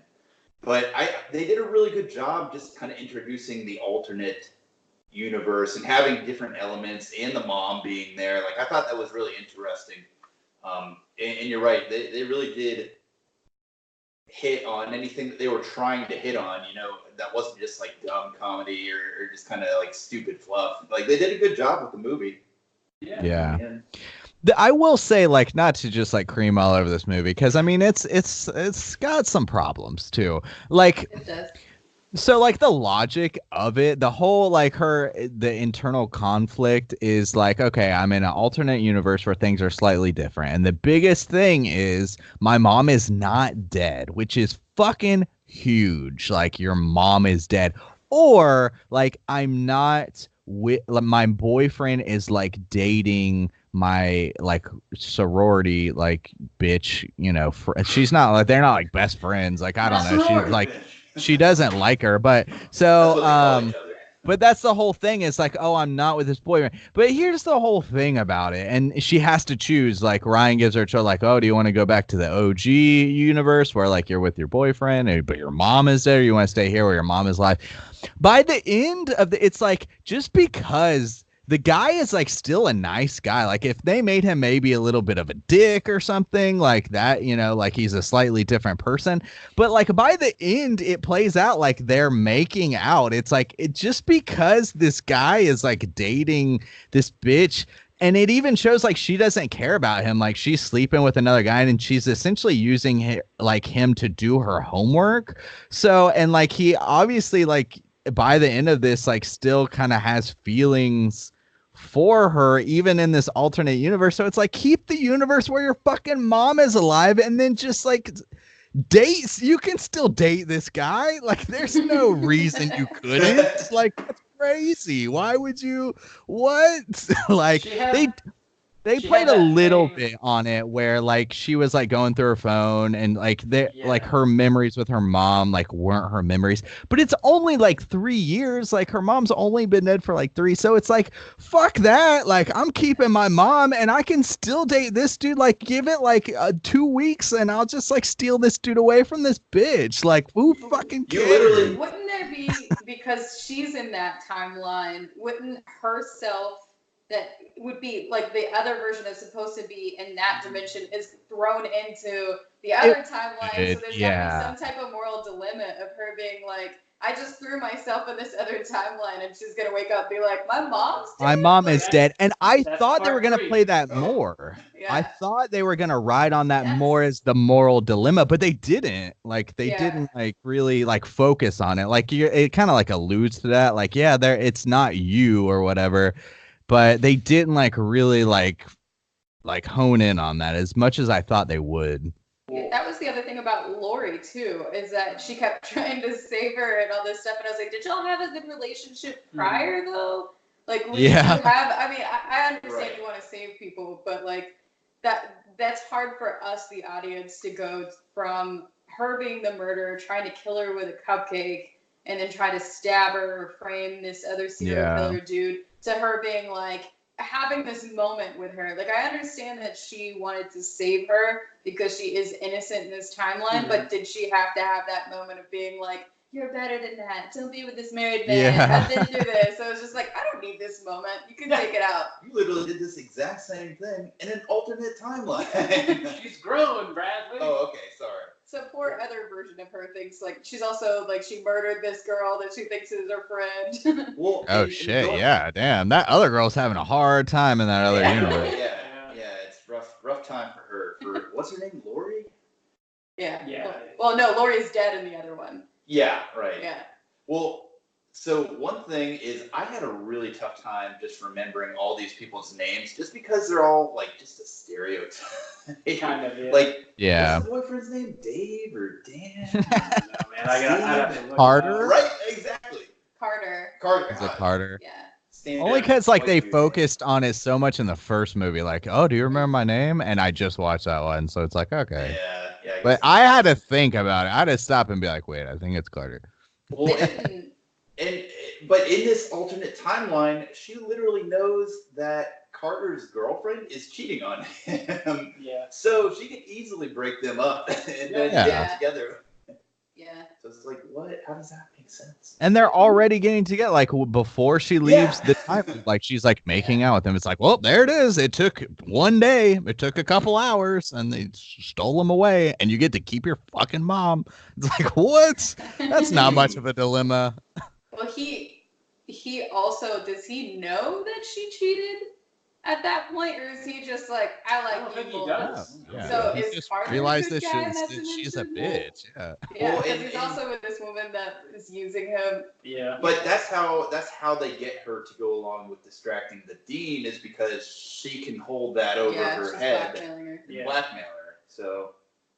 But they did a really good job just kind of introducing the alternate universe and having different elements and the mom being there. Like, I thought that was really interesting. And you're right, they really did hit on anything that they were trying to hit on, you know, that wasn't just like dumb comedy or just kind of like stupid fluff. Like, they did a good job with the movie.
Yeah. I will say, like, not to just like cream all over this movie, because I mean it's got some problems too. Like,
It does.
so like the logic of it, the whole like the internal conflict is like, okay, I'm in an alternate universe where things are slightly different. And the biggest thing is my mom is not dead, which is fucking huge. Like, your mom is dead. Or like, I'm not with my boyfriend is like dating my like sorority like bitch, you know, she's not like, they're not like best friends. Like, I don't know. She's like, she doesn't like her, but so but that's the whole thing. It's like, oh, I'm not with this boyfriend. But here's the whole thing about it, and she has to choose. Like, Ryan gives her a choice, like, oh, do you want to go back to the OG universe where like you're with your boyfriend, but your mom is there? You want to stay here where your mom is alive? By the end of it's like, just because the guy is like still a nice guy. Like, if they made him maybe a little bit of a dick or something like that, you know, like he's a slightly different person. But like by the end, it plays out like they're making out. It's like, it just because this guy is like dating this bitch. And it even shows like she doesn't care about him. Like, she's sleeping with another guy and she's essentially using him to do her homework. So, and like, he obviously like by the end of this, like still kind of has feelings for her, even in this alternate universe. So it's like, keep the universe where your fucking mom is alive, and then just like dates. You can still date this guy. Like, there's no reason you couldn't. Like, crazy. Why would you? What? Like
She had-
they
she
played
had
a
that
little
thing-
bit on it where like she was like going through her phone and like like
Yeah.
her memories with her mom like weren't her memories. But it's only like 3 years. Like her mom's only been dead for like 3. So it's like fuck that. Like I'm keeping my mom and I can still date this dude. Like give it like 2 weeks and I'll just like steal this dude away from this bitch. Like who fucking
You
cares?
literally-
Wouldn't there be, because she's in that timeline, wouldn't herself that would be like the other version that's supposed to be in that dimension is thrown into the other timeline? So there's
yeah.
gotta be some type of moral dilemma of her being like, I just threw myself in this other timeline, and she's gonna wake up and be like, my mom's dead.
My mom is
Like,
dead. And I
that's
thought they
part
were going to
3.
play that more.
Yeah.
I thought they were going to ride on that
Yes.
more as the moral dilemma, but they didn't. Like they
Yeah.
didn't like really like focus on it. Like it kind of like alludes to that. Like yeah, it's not you or whatever, but they didn't like really like hone in on that as much as I thought they would.
Yeah, that was the other thing about Lori too, is that she kept trying to save her and all this stuff, and I was like, did y'all have a good relationship prior though? Like, would you
Yeah.
have? I mean, I understand
Right.
you want to save people, but like that's hard for us, the audience, to go from her being the murderer, trying to kill her with a cupcake, and then try to stab her or frame this other serial
Yeah.
killer dude, to her being like having this moment with her. Like, I understand that she wanted to save her because she is innocent in this timeline, but did she have to have that moment of being like, you're better than that, don't be with this married man,
Yeah.
I've been through this? So it's just like, I don't need this moment, you can take it out.
You literally did this exact same thing in an alternate timeline.
She's grown, Bradley.
Oh, okay, sorry.
So poor other version of her thinks like she's also like she murdered this girl that she thinks is her friend.
Well,
Oh
and
shit,
going-
yeah, damn. That other girl's having a hard time in that other
yeah,
universe.
yeah, it's rough time for her. For what's her name, Lori?
Yeah.
Yeah.
Well, no, Lori's dead in the other one.
Yeah, right.
Yeah.
Well, so one thing is I had a really tough time just remembering all these people's names just because they're all like just a stereotype.
Kind of, yeah.
Like,
Yeah.
what's the boyfriend's name? Dave or Dan?
I don't know, man. I'd have to look it
Carter?
up.
Right, exactly.
Carter.
Carter.
Is it Carter?
Yeah.
Stand
Only
down,
because like
white
they
dude.
focused on it so much in the first movie, like, oh, do you remember my name? And I just watched that one, so it's like, okay.
Yeah.
But I had to think about it. I had to stop and be like, wait, I think it's Carter.
Well,
They didn't.
but in this alternate timeline, she literally knows that Carter's girlfriend is cheating on him.
Yeah.
So she can easily break them up and then
Yeah.
get together.
Yeah.
So it's like, what? How does that make sense?
And they're already getting together. Like before she leaves
Yeah.
the time, like she's like making out with him. It's like, well, there it is. It took one day. It took a couple hours, and they stole him away. And you get to keep your fucking mom. It's like, what? That's not much of a dilemma.
Well, he also, does he know that she cheated at that point, or is he just like, I
I don't
like
think he
people?
does.
So
he
is
just
Carter a
realized
good
that
guy in that
she's a
dimension?
bitch. Yeah.
Yeah,
Well,
because
and-
he's also with this woman that is using him.
Yeah.
But that's how they get her to go along with distracting the dean is because she can hold that over
Yeah,
her
she's
head
blackmailing her.
and
Yeah.
blackmail her. So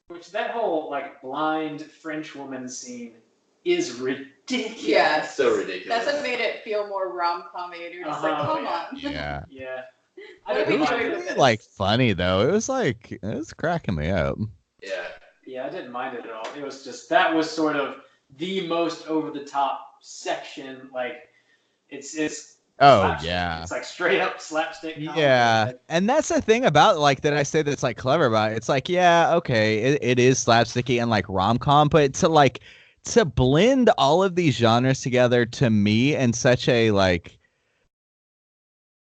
Which that whole like blind French woman scene is ridiculous.
Yeah.
it's so ridiculous.
That's what made it feel more rom-com-y. You're just like,
Uh-huh.
come on.
Yeah.
Yeah.
What
I
It
didn't
was
do
mind
you
it.
think of
really,
this?
funny though. It was cracking me up.
Yeah.
Yeah, I didn't mind it at all. It was just that was sort of the most over the top section. Like it's
Oh
slapstick.
yeah.
It's like straight up slapstick. comedy.
Yeah,
Like,
and that's the thing about like that I say that's like clever about it. It's like, yeah, okay, it is slapsticky and like rom-com, but to blend all of these genres together to me in such a like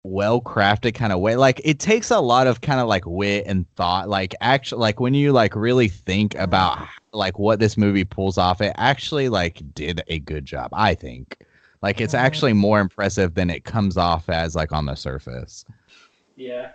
well-crafted kind of way, like it takes a lot of kind of like wit and thought, like actually like when you like really think about like what this movie pulls off, it actually like did a good job, I think. Like it's actually more impressive than it comes off as like on the surface.
Yeah.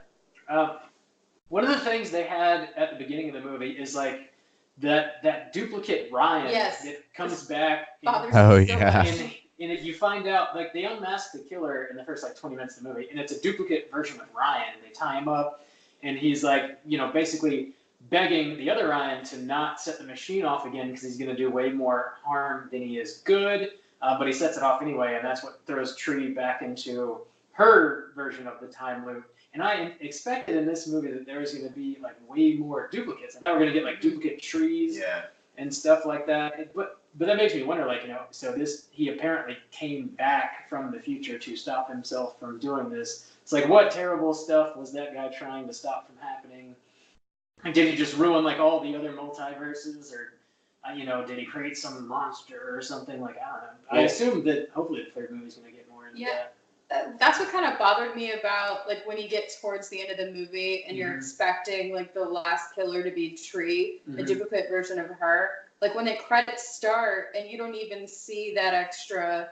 One of the things they had at the beginning of the movie is like that duplicate Ryan
Yes.
that comes back.
Bothers
Oh,
me so
yeah.
much.
And you find out like they unmask the killer in the first like 20 minutes of the movie, and it's a duplicate version of Ryan. And they tie him up, and he's like, basically begging the other Ryan to not set the machine off again because he's going to do way more harm than he is good. but he sets it off anyway, and that's what throws Tree back into her version of the time loop. And I expected in this movie that there was going to be like way more duplicates. I thought we were going to get like duplicate trees and stuff like that. But that makes me wonder, like, so he apparently came back from the future to stop himself from doing this. It's like, what terrible stuff was that guy trying to stop from happening? And did he just ruin like all the other multiverses, or did he create some monster or something? Like, I don't know. I assume that hopefully the third movie's going to get more into that.
That's what kind of bothered me about like when you get towards the end of the movie and you're expecting like the last killer to be Tree, a duplicate version of her. Like when the credits start and you don't even see that extra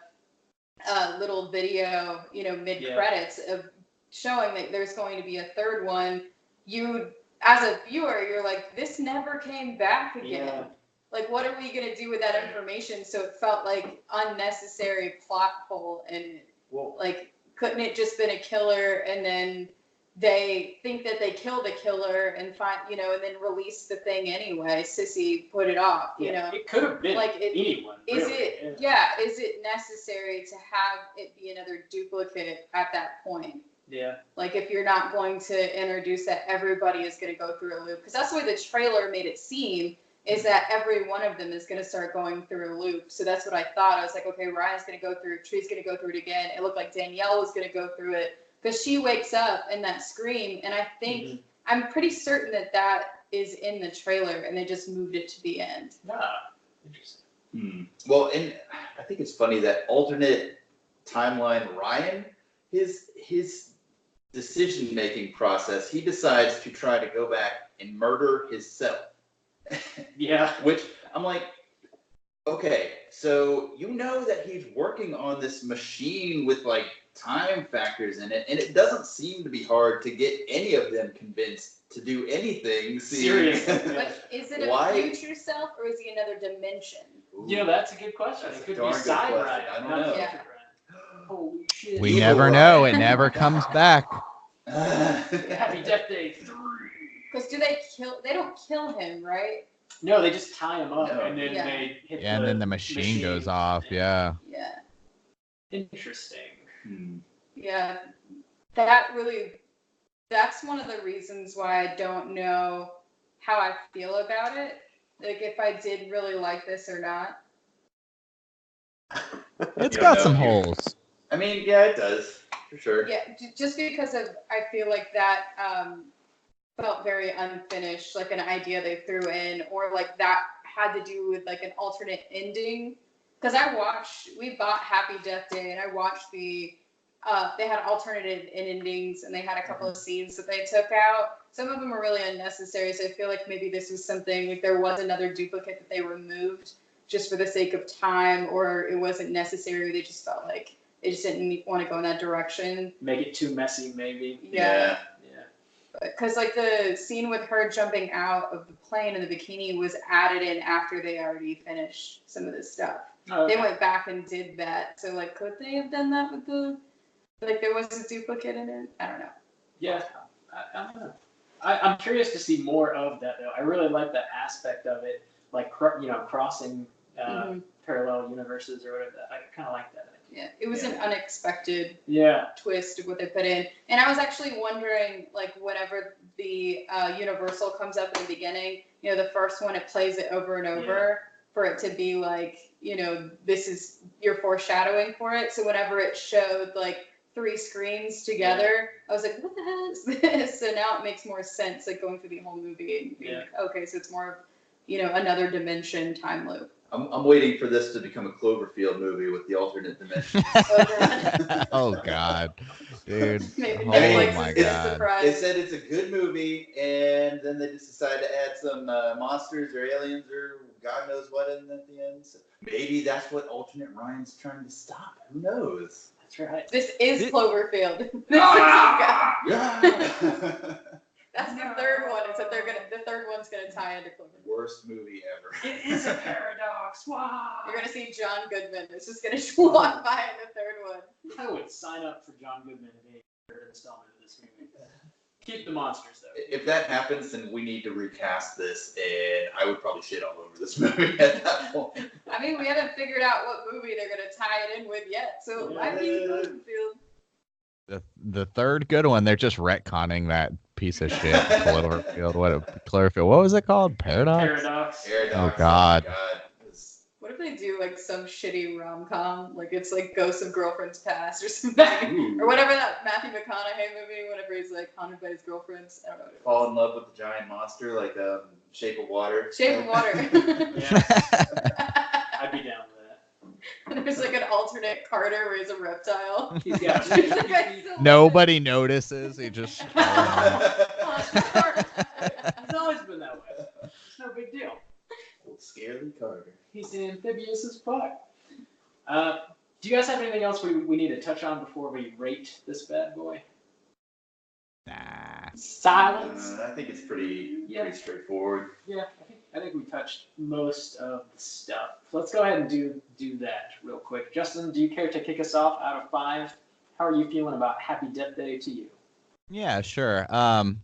little video, mid credits of showing that there's going to be a third one. You, as a viewer, you're like, this never came back again. Yeah. Like, what are we gonna do with that information? So it felt like unnecessary plot hole and. Whoa. Like, couldn't it just been a killer and then they think that they killed a killer and and then release the thing anyway? Sissy put it off,
It could have been like anyone.
Is it necessary to have it be another duplicate at that point?
Yeah.
Like, if you're not going to introduce that everybody is going to go through a loop, because that's the way the trailer made it seem. Is that every one of them is going to start going through a loop. So that's what I thought. I was like, okay, Ryan's going to go through it. Tree's going to go through it again. It looked like Danielle was going to go through it because she wakes up in that scream. And I think, I'm pretty certain that is in the trailer and they just moved it to the end.
Interesting.
Well, and I think it's funny that alternate timeline Ryan, his decision-making process, he decides to try to go back and murder himself.
Yeah.
Which I'm like, okay, so that he's working on this machine with like time factors in it, and it doesn't seem to be hard to get any of them convinced to do anything.
Seriously.
But is it a future self or is he another dimension?
That's a good question. It could be side Ryan.
I don't know.
Yeah.
Holy shit.
We never know. It never comes back.
Happy Death Day 3.
Because they don't kill him, right?
No, they just tie him up and then they hit
and then the machine goes off. Yeah.
Yeah.
Interesting.
Yeah. That's one of the reasons why I don't know how I feel about it. Like if I did really like this or not.
It's got some holes.
I mean, yeah, it does. For sure.
Yeah, just because I feel like that felt very unfinished, like an idea they threw in, or like that had to do with like an alternate ending. Because we bought Happy Death Day, and I watched they had alternative endings, and they had a couple of scenes that they took out. Some of them were really unnecessary, so I feel like maybe this was something, like there was another duplicate that they removed just for the sake of time, or it wasn't necessary. They just felt like they just didn't want to go in that direction.
Make it too messy, maybe.
Yeah. Because like the scene with her jumping out of the plane in the bikini was added in after they already finished some of this stuff.
Oh, okay.
They went back and did that. So like, could they have done that with there was a duplicate in it? I don't know.
Yeah, I don't know. I'm curious to see more of that though. I really like that aspect of it, like crossing parallel universes or whatever. I kind of like that.
Yeah, it was an unexpected twist of what they put in. And I was actually wondering, like, whenever the Universal comes up in the beginning, the first one, it plays it over and over for it to be like, this is your foreshadowing for it. So whenever it showed, like, 3 screens together, I was like, what the hell is this? So now it makes more sense, like, going through the whole movie and being like, okay, so it's more of, another dimension time loop.
I'm waiting for this to become a Cloverfield movie with the alternate dimensions.
Oh God, dude!
Maybe
my God!
They said it's a good movie, and then they just decided to add some monsters or aliens or God knows what in at the end. So maybe that's what alternate Ryan's trying to stop. Who knows?
That's right.
This is Cloverfield. That's the third one. Except the third one's gonna tie into Cloverfield.
Worst movie ever.
It is a paradox. Wow.
You're gonna see John Goodman. It's just gonna walk by in the third one.
I would sign up for John Goodman in a third installment of this movie. Keep the monsters though.
If that happens, then we need to recast this, and I would probably shit all over this movie at that point.
I mean, we haven't figured out what movie they're gonna tie it in with yet, so it might be Cloverfield.
The third good one, they're just retconning that piece of shit. Cloverfield. Cloverfield. What was it called? Paradox?
Paradox.
Oh, God.
What if they do like some shitty rom-com, like it's like Ghosts of Girlfriends Past or something, or whatever that Matthew McConaughey movie, whenever he's like haunted by his girlfriends. I don't know. What it
Fall
was.
in love with the giant monster, like Shape of Water.
Shape of Water.
Yeah, I'd be down with that.
There's like an alternate Carter where he's a reptile.
He's got
He's like, I still love
Nobody notices. He just.
it.
It's always been that way. It's no big deal.
Old Scaredy Carter.
He's amphibious as fuck. Do you guys have anything else we need to touch on before we rate this bad boy?
Nah.
Silence.
I think it's pretty straightforward.
Yeah, I think we touched most of the stuff. So let's go ahead and do that real quick. Justin, do you care to kick us off out of 5? How are you feeling about Happy Death Day to you?
Yeah, sure. I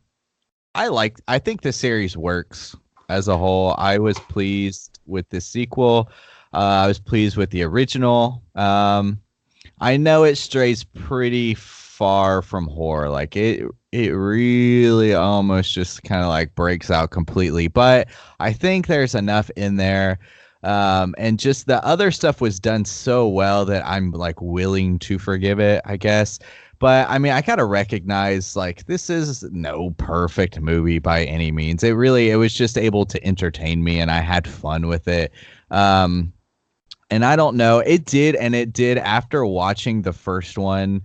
think the series works as a whole. I was pleased with the sequel. I was pleased with the original. I know it strays pretty far from horror. Like it really almost just kind of like breaks out completely. But I think there's enough in there. And just the other stuff was done so well that I'm like willing to forgive it, I guess. But I mean, I gotta recognize like this is no perfect movie by any means. It was just able to entertain me, and I had fun with it. And I don't know, it did after watching the first one.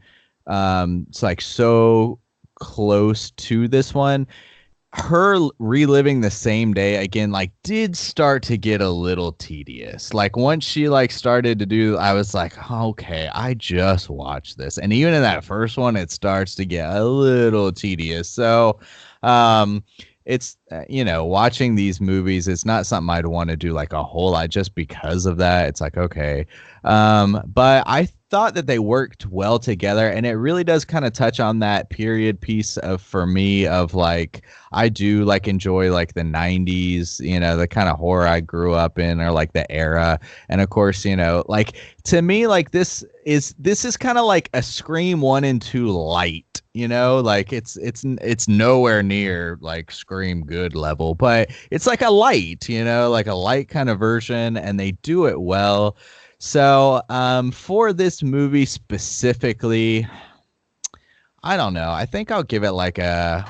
It's like so close to this one. Her reliving the same day again, like, did start to get a little tedious. Like once she like started to do, I was like, okay, I just watched this. And even in that first one, it starts to get a little tedious. So, it's, watching these movies, it's not something I'd want to do like a whole lot just because of that. It's like, okay. But I thought that they worked well together, and it really does kind of touch on that period piece for me of like, I do like enjoy like the 90s, the kind of horror I grew up in, or like the era. And of course, like to me, like this is kind of like a Scream 1 and 2 light, like it's nowhere near like Scream good level, but it's like a light, like a light kind of version, and they do it well. So for this movie specifically, I don't know. I think I'll give it like a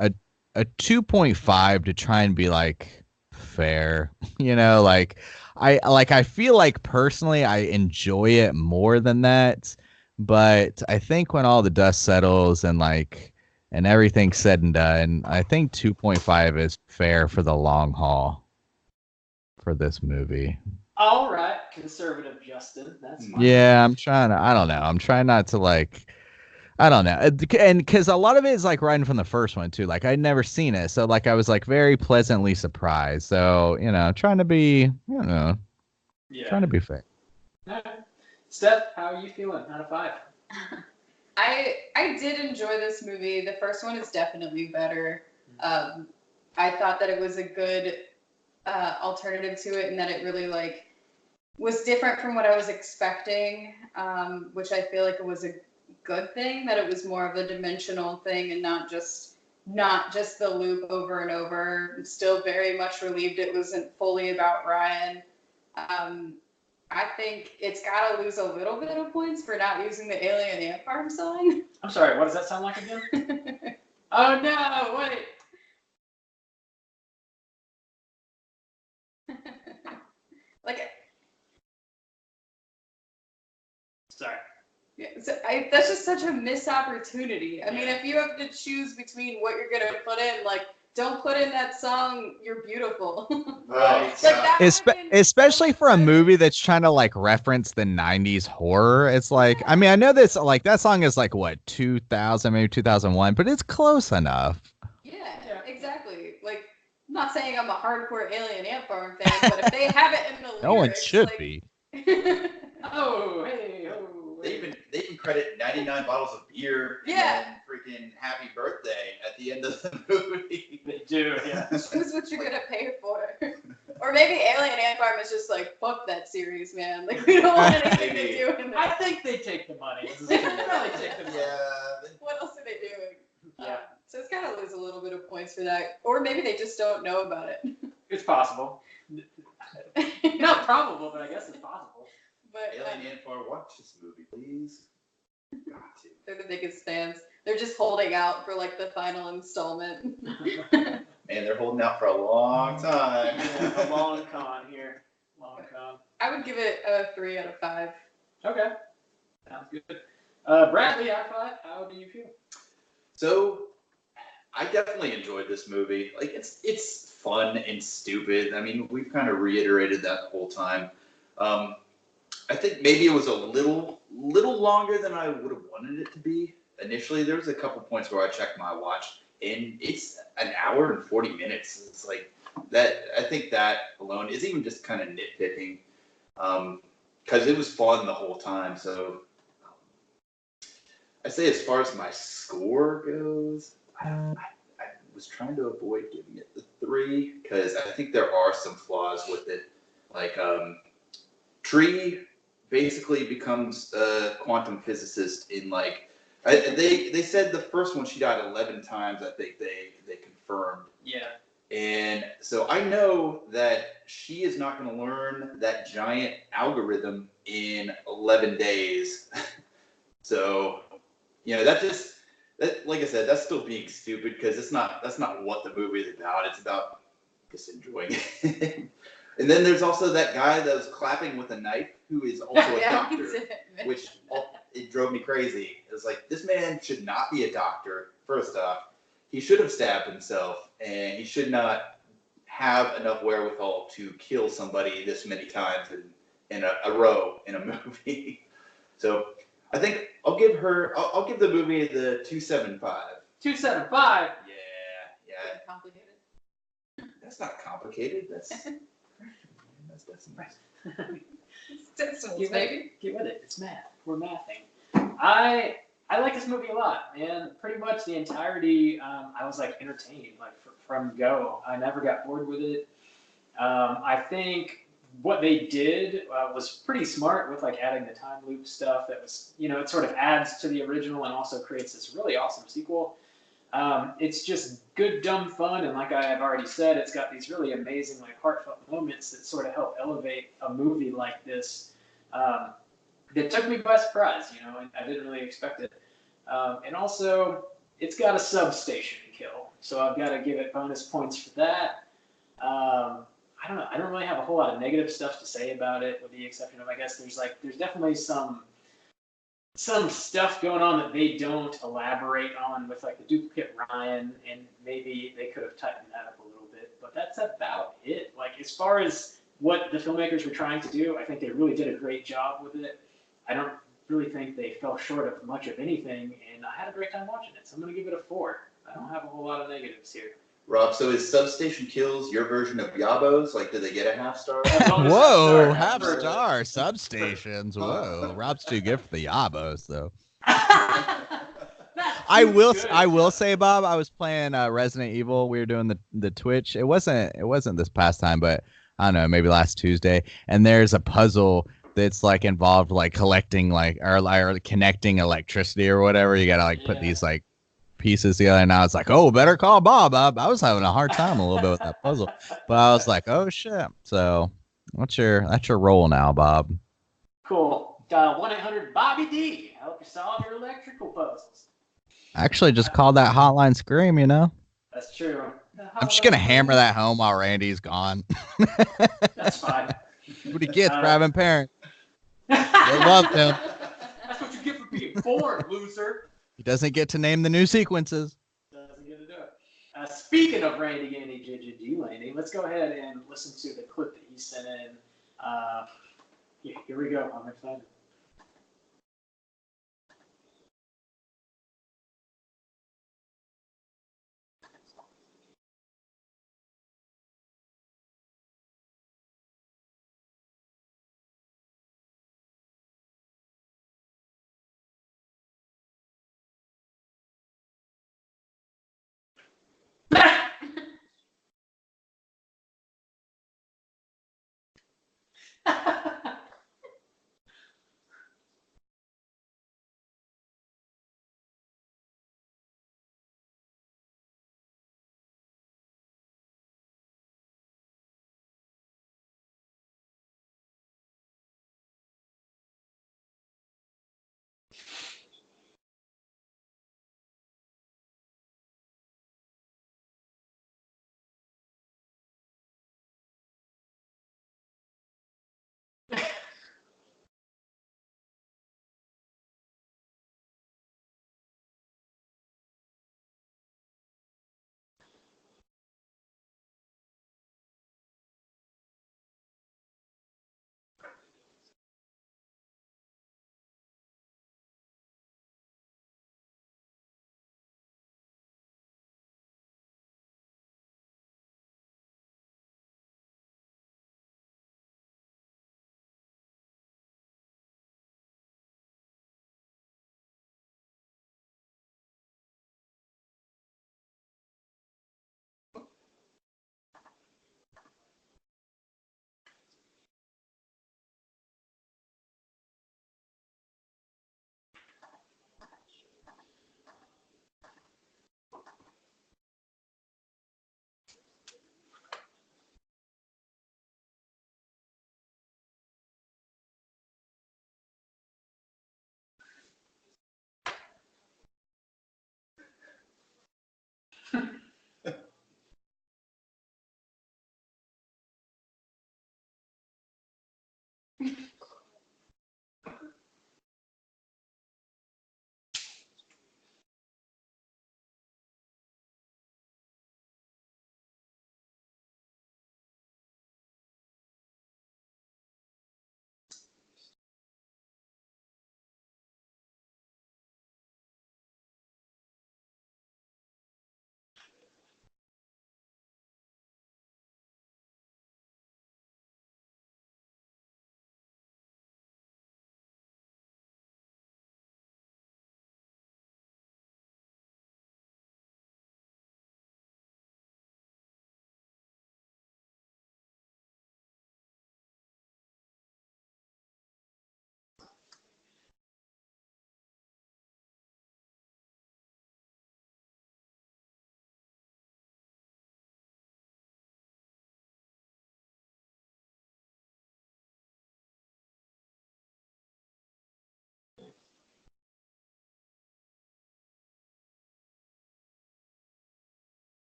2.5 to try and be like fair. Like I feel like personally I enjoy it more than that, but I think when all the dust settles and everything's said and done, I think 2.5 is fair for the long haul for this movie.
All right, conservative Justin. That's fine.
Yeah, I'm trying not to like, I don't know. And because a lot of it is like right from the first one too. Like I'd never seen it. So like I was like very pleasantly surprised. So, trying to be, trying to be fair.
All right. Steph, how are you feeling out of 5?
I did enjoy this movie. The first one is definitely better. I thought that it was a good alternative to it, and that it really like was different from what I was expecting, which I feel like it was a good thing, that it was more of a dimensional thing and not just the loop over and over. I'm still very much relieved it wasn't fully about Ryan. I think it's got to lose a little bit of points for not using the Alien Ant Farm song.
I'm sorry, what does that sound like again? Oh no, wait. Like, sorry.
Yeah, so that's just such a missed opportunity. I mean, if you have to choose between what you're gonna put in, like, don't put in that song "You're Beautiful."
Right.
Like that
Especially for a movie that's trying to like reference the 90s horror. It's like, I mean, I know this, like that song is like what, 2000, maybe 2001, but it's close enough.
Yeah, exactly. Like, I'm not saying I'm a hardcore Alien Ant Farm fan, but if they have it in the lyrics,
No one should
like,
be.
Oh, hey, oh.
They even credit 99 bottles of beer.
Yeah.
And then freaking happy birthday at the end of the movie.
They do, yeah.
Choose what you're gonna pay for. Or maybe Alien Ant Farm is just like, fuck that series, man. Like, we don't want anything to do with
I
it.
think they take the money. They probably take the money.
Yeah.
What else are they doing?
Yeah.
So it's gotta lose a little bit of points for that. Or maybe they just don't know about it.
It's possible. Not probable, but I guess it's possible.
But
Alien Ant Farm, watch this movie, please. Got to.
they're the biggest fans. They're just holding out for like the final installment.
Man, they're holding out for a long time.
Yeah, a long con here. Long con.
I would give it a 3 out of 5.
Okay. Sounds good. Bradley, out of 5, how do you feel?
So, I definitely enjoyed this movie. Like, it's fun and stupid. I mean, we've kind of reiterated that the whole time. I think maybe it was a little longer than I would have wanted it to be. Initially, there was a couple points where I checked my watch, and it's an hour and 40 minutes. It's like that. I think that alone is even just kind of nitpicking, because it was fun the whole time. So, I say as far as my score goes, I was trying to avoid giving it the 3 because I think there are some flaws with it. Like, Tree basically becomes a quantum physicist in like, they said the first one she died 11 times. I think they confirmed.
Yeah.
And so I know that she is not going to learn that giant algorithm in 11 days. So, that, like I said, that's still being stupid because that's not what the movie is about. It's about just enjoying it. And then there's also that guy that was clapping with a knife who is also a doctor, which it drove me crazy. It was like, this man should not be a doctor, first off. He should have stabbed himself, and he should not have enough wherewithal to kill somebody this many times in a row in a movie. So I think I'll give the movie the 2.75.
2.75.
Yeah.
Complicated.
That's not complicated. That's
Decimals,
Get
baby.
with it. It's math. We're mathing. I like this movie a lot, and pretty much the entirety, I was like entertained, like from go. I never got bored with it. I think what they did was pretty smart with like adding the time loop stuff. That was, it sort of adds to the original and also creates this really awesome sequel. It's just good, dumb fun, and like I have already said, it's got these really amazing, like heartfelt moments that sort of help elevate a movie like this. That took me by surprise, and I didn't really expect it. And also, it's got a substation kill, so I've got to give it bonus points for that. I don't know. I don't really have a whole lot of negative stuff to say about it, with the exception of, I guess there's definitely some stuff going on that they don't elaborate on with like the duplicate Ryan, and maybe they could have tightened that up a little bit, but that's about it. Like, as far as what the filmmakers were trying to do, I think they really did a great job with it. I don't really think they fell short of much of anything, and I had a great time watching it, so I'm going to give it a 4. I don't have a whole lot of negatives here.
Rob, so is Substation Kills your version of Yabos? Like, do they get a half star?
Whoa, half star substations. Whoa, Rob's too good for the Yabos though. I will say, Bob, I was playing Resident Evil. We were doing the Twitch. It wasn't this past time, but I don't know, maybe last Tuesday. And there's a puzzle that's like involved like collecting like or connecting electricity or whatever. You gotta like put these like pieces together, and I was like, oh, better call Bob. I was having a hard time a little bit with that puzzle, but I was like, oh shit. So that's your role now, Bob.
Cool. Dial 1-800-BOBBY-D. Help you solve your electrical puzzles.
I actually just called that hotline Scream,
That's true.
I'm just gonna hammer that home while Randy's gone.
That's fine.
What he gets for having parents. They love him.
That's what you get for being born, loser.
He doesn't get to name the new sequences.
Doesn't get to do it. Speaking of Randy Gandy G Laney, let's go ahead and listen to the clip that he sent in. Here we go. I'm excited.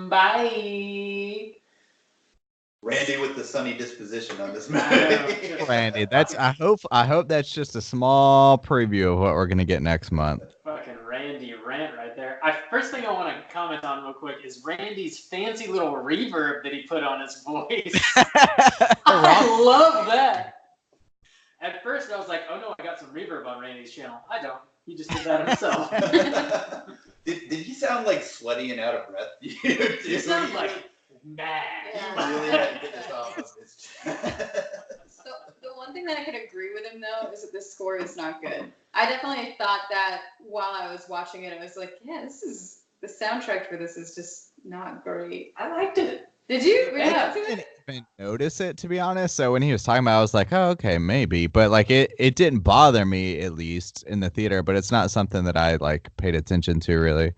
Bye.
Randy with the sunny disposition on this
I know.
movie.
Randy, that's I hope that's just a small preview of what we're gonna get next month.
Fucking Randy rant right there. First thing I want to comment on real quick is Randy's fancy little reverb that he put on his voice. I love that. At first, I was like, oh no, I got some reverb on Randy's channel. I don't. He just did that himself.
Did he sound like sweaty and out of breath?
He sounds like mad.
Yeah.
Really had to get this off of his chest.
So the one thing that I could agree with him though is that the score is not good. I definitely thought that while I was watching it. I was like, yeah, the soundtrack for this is just not great.
I liked it.
Did you? Were you
Yeah.
into it?
Didn't even notice it, to be honest. So when he was talking about it, I was like, oh, okay, maybe. But like it didn't bother me, at least in the theater, but it's not something that I like paid attention to really.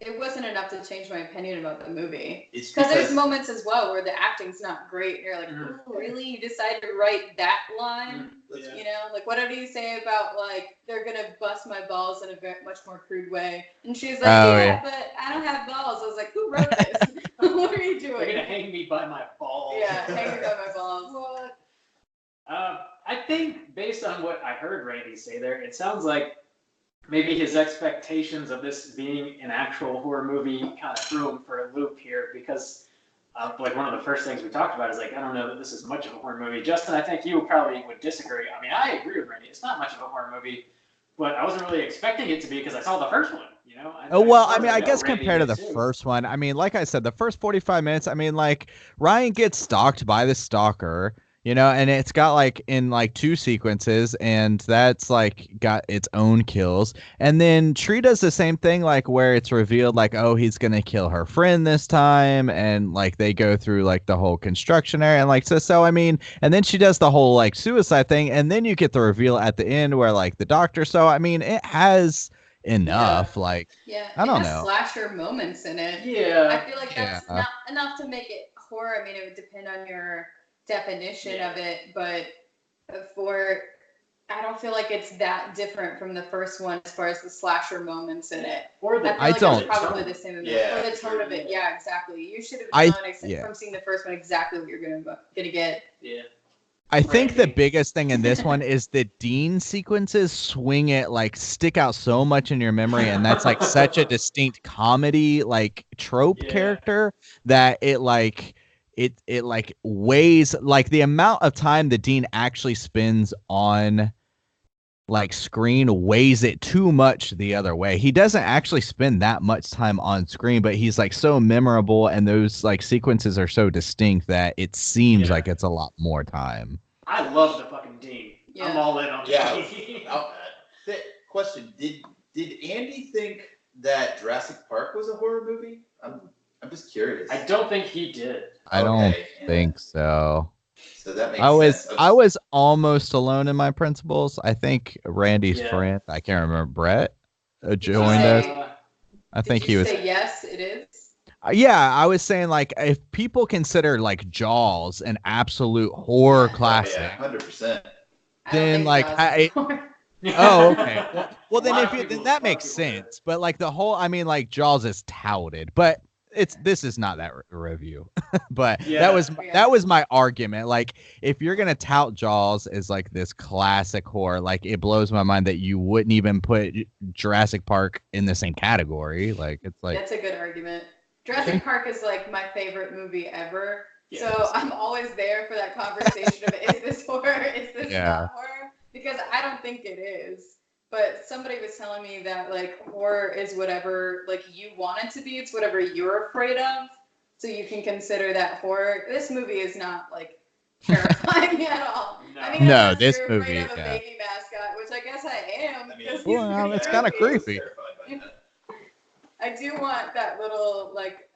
It wasn't enough to change my opinion about the movie.
It's
Because there's moments as well where the acting's not great. And you're like,
Mm.
"Ooh, really? You decided to write that line?
Yeah.
You know, like what did he say about like they're gonna bust my balls in a very, much more crude way? And she's like,
Oh,
yeah,
yeah.
but I don't have balls. I was like, who wrote this? What are you
They're gonna
doing?
hang me by my balls.
Yeah, hang me by my balls. What?
I think based on what I heard Randy say there, it sounds like maybe his expectations of this being an actual horror movie kind of threw him for a loop here because like one of the first things we talked about is like, I don't know that this is much of a horror movie. Justin, I think you probably would disagree. I mean, I agree with Randy. It's not much of a horror movie, but I wasn't really expecting it to be because I saw the first one, you know?
Oh, well,
as far
I mean,
as
I
know,
guess
Randy
compared to the
did too.
first one, I mean, like I said, the first 45 minutes, I mean, like Ryan gets stalked by the stalker, you know, and it's got like in like 2 sequences, and that's like got its own kills. And then Tree does the same thing, like where it's revealed like, oh, he's gonna kill her friend this time, and like they go through like the whole construction area, and like so I mean, and then she does the whole like suicide thing, and then you get the reveal at the end where like the doctor. So I mean, it has enough, like
Yeah,
I don't
it has
know.
slasher moments in it.
Yeah.
I feel like that's
Yeah.
not enough to make it horror. I mean, it would depend on your definition of it, but I don't feel like it's that different from the first one as far as the slasher moments in it.
Or the
I feel like
don't.
it's probably the same.
Yeah,
Or the tone of it.
sure.
Yeah, exactly. You should have
I-
known
yeah.
from seeing the first one exactly what you're gonna get.
Yeah.
I think the
Randy.
biggest thing in this one is the Dean sequences swing it like stick out so much in your memory, and that's like such a distinct comedy like trope
Yeah.
character that it like it like weighs like the amount of time that Dean actually spends on like screen weighs it too much the other way. He doesn't actually spend that much time on screen, but he's like so memorable, and those like sequences are so distinct that it seems
Yeah.
like it's a lot more time.
I love the fucking Dean.
Yeah.
I'm all in on
Yeah.
Dean.
Question: Did Andy think that Jurassic Park was a horror movie? I'm just curious.
I don't think he did.
I don't
Okay, yeah.
think so.
So that makes sense.
I was almost alone in my principles. I think Randy's
Yeah.
friend, I can't remember, Brett, joined
say-
us.
Uh,
I think
Did
he
you
was.
say yes, it is.
Yeah, I was saying like if people consider like Jaws an absolute horror
Yeah.
classic,
Yeah, 100%.
I don't
Then,
think
like,
Jaws is horror.
Oh, okay. Well,
A
then
lot
if
of
you,
people-
then
a lot
that
of
makes
people do.
sense. But like the whole, I mean, like Jaws is touted, but this is not that review. But
Yeah.
that was my argument. Like if you're gonna tout Jaws as like this classic horror, like it blows my mind that you wouldn't even put Jurassic Park in the same category. Like it's like
That's a good argument. Jurassic Park is like my favorite movie ever.
Yes.
So I'm always there for that conversation of is this horror? Is this
Yeah.
not horror? Because I don't think it is. But somebody was telling me that like horror is whatever like you want it to be. It's whatever you're afraid of. So you can consider that horror. This movie is not like terrifying at all.
No.
I mean,
No,
unless
this
you're afraid
movie,
of a
yeah.
baby mascot, which I guess I am.
I mean,
Because
Well,
he's
that's
pretty
kinda
creepy.
creepy.
Terrified by that.
I do want that little like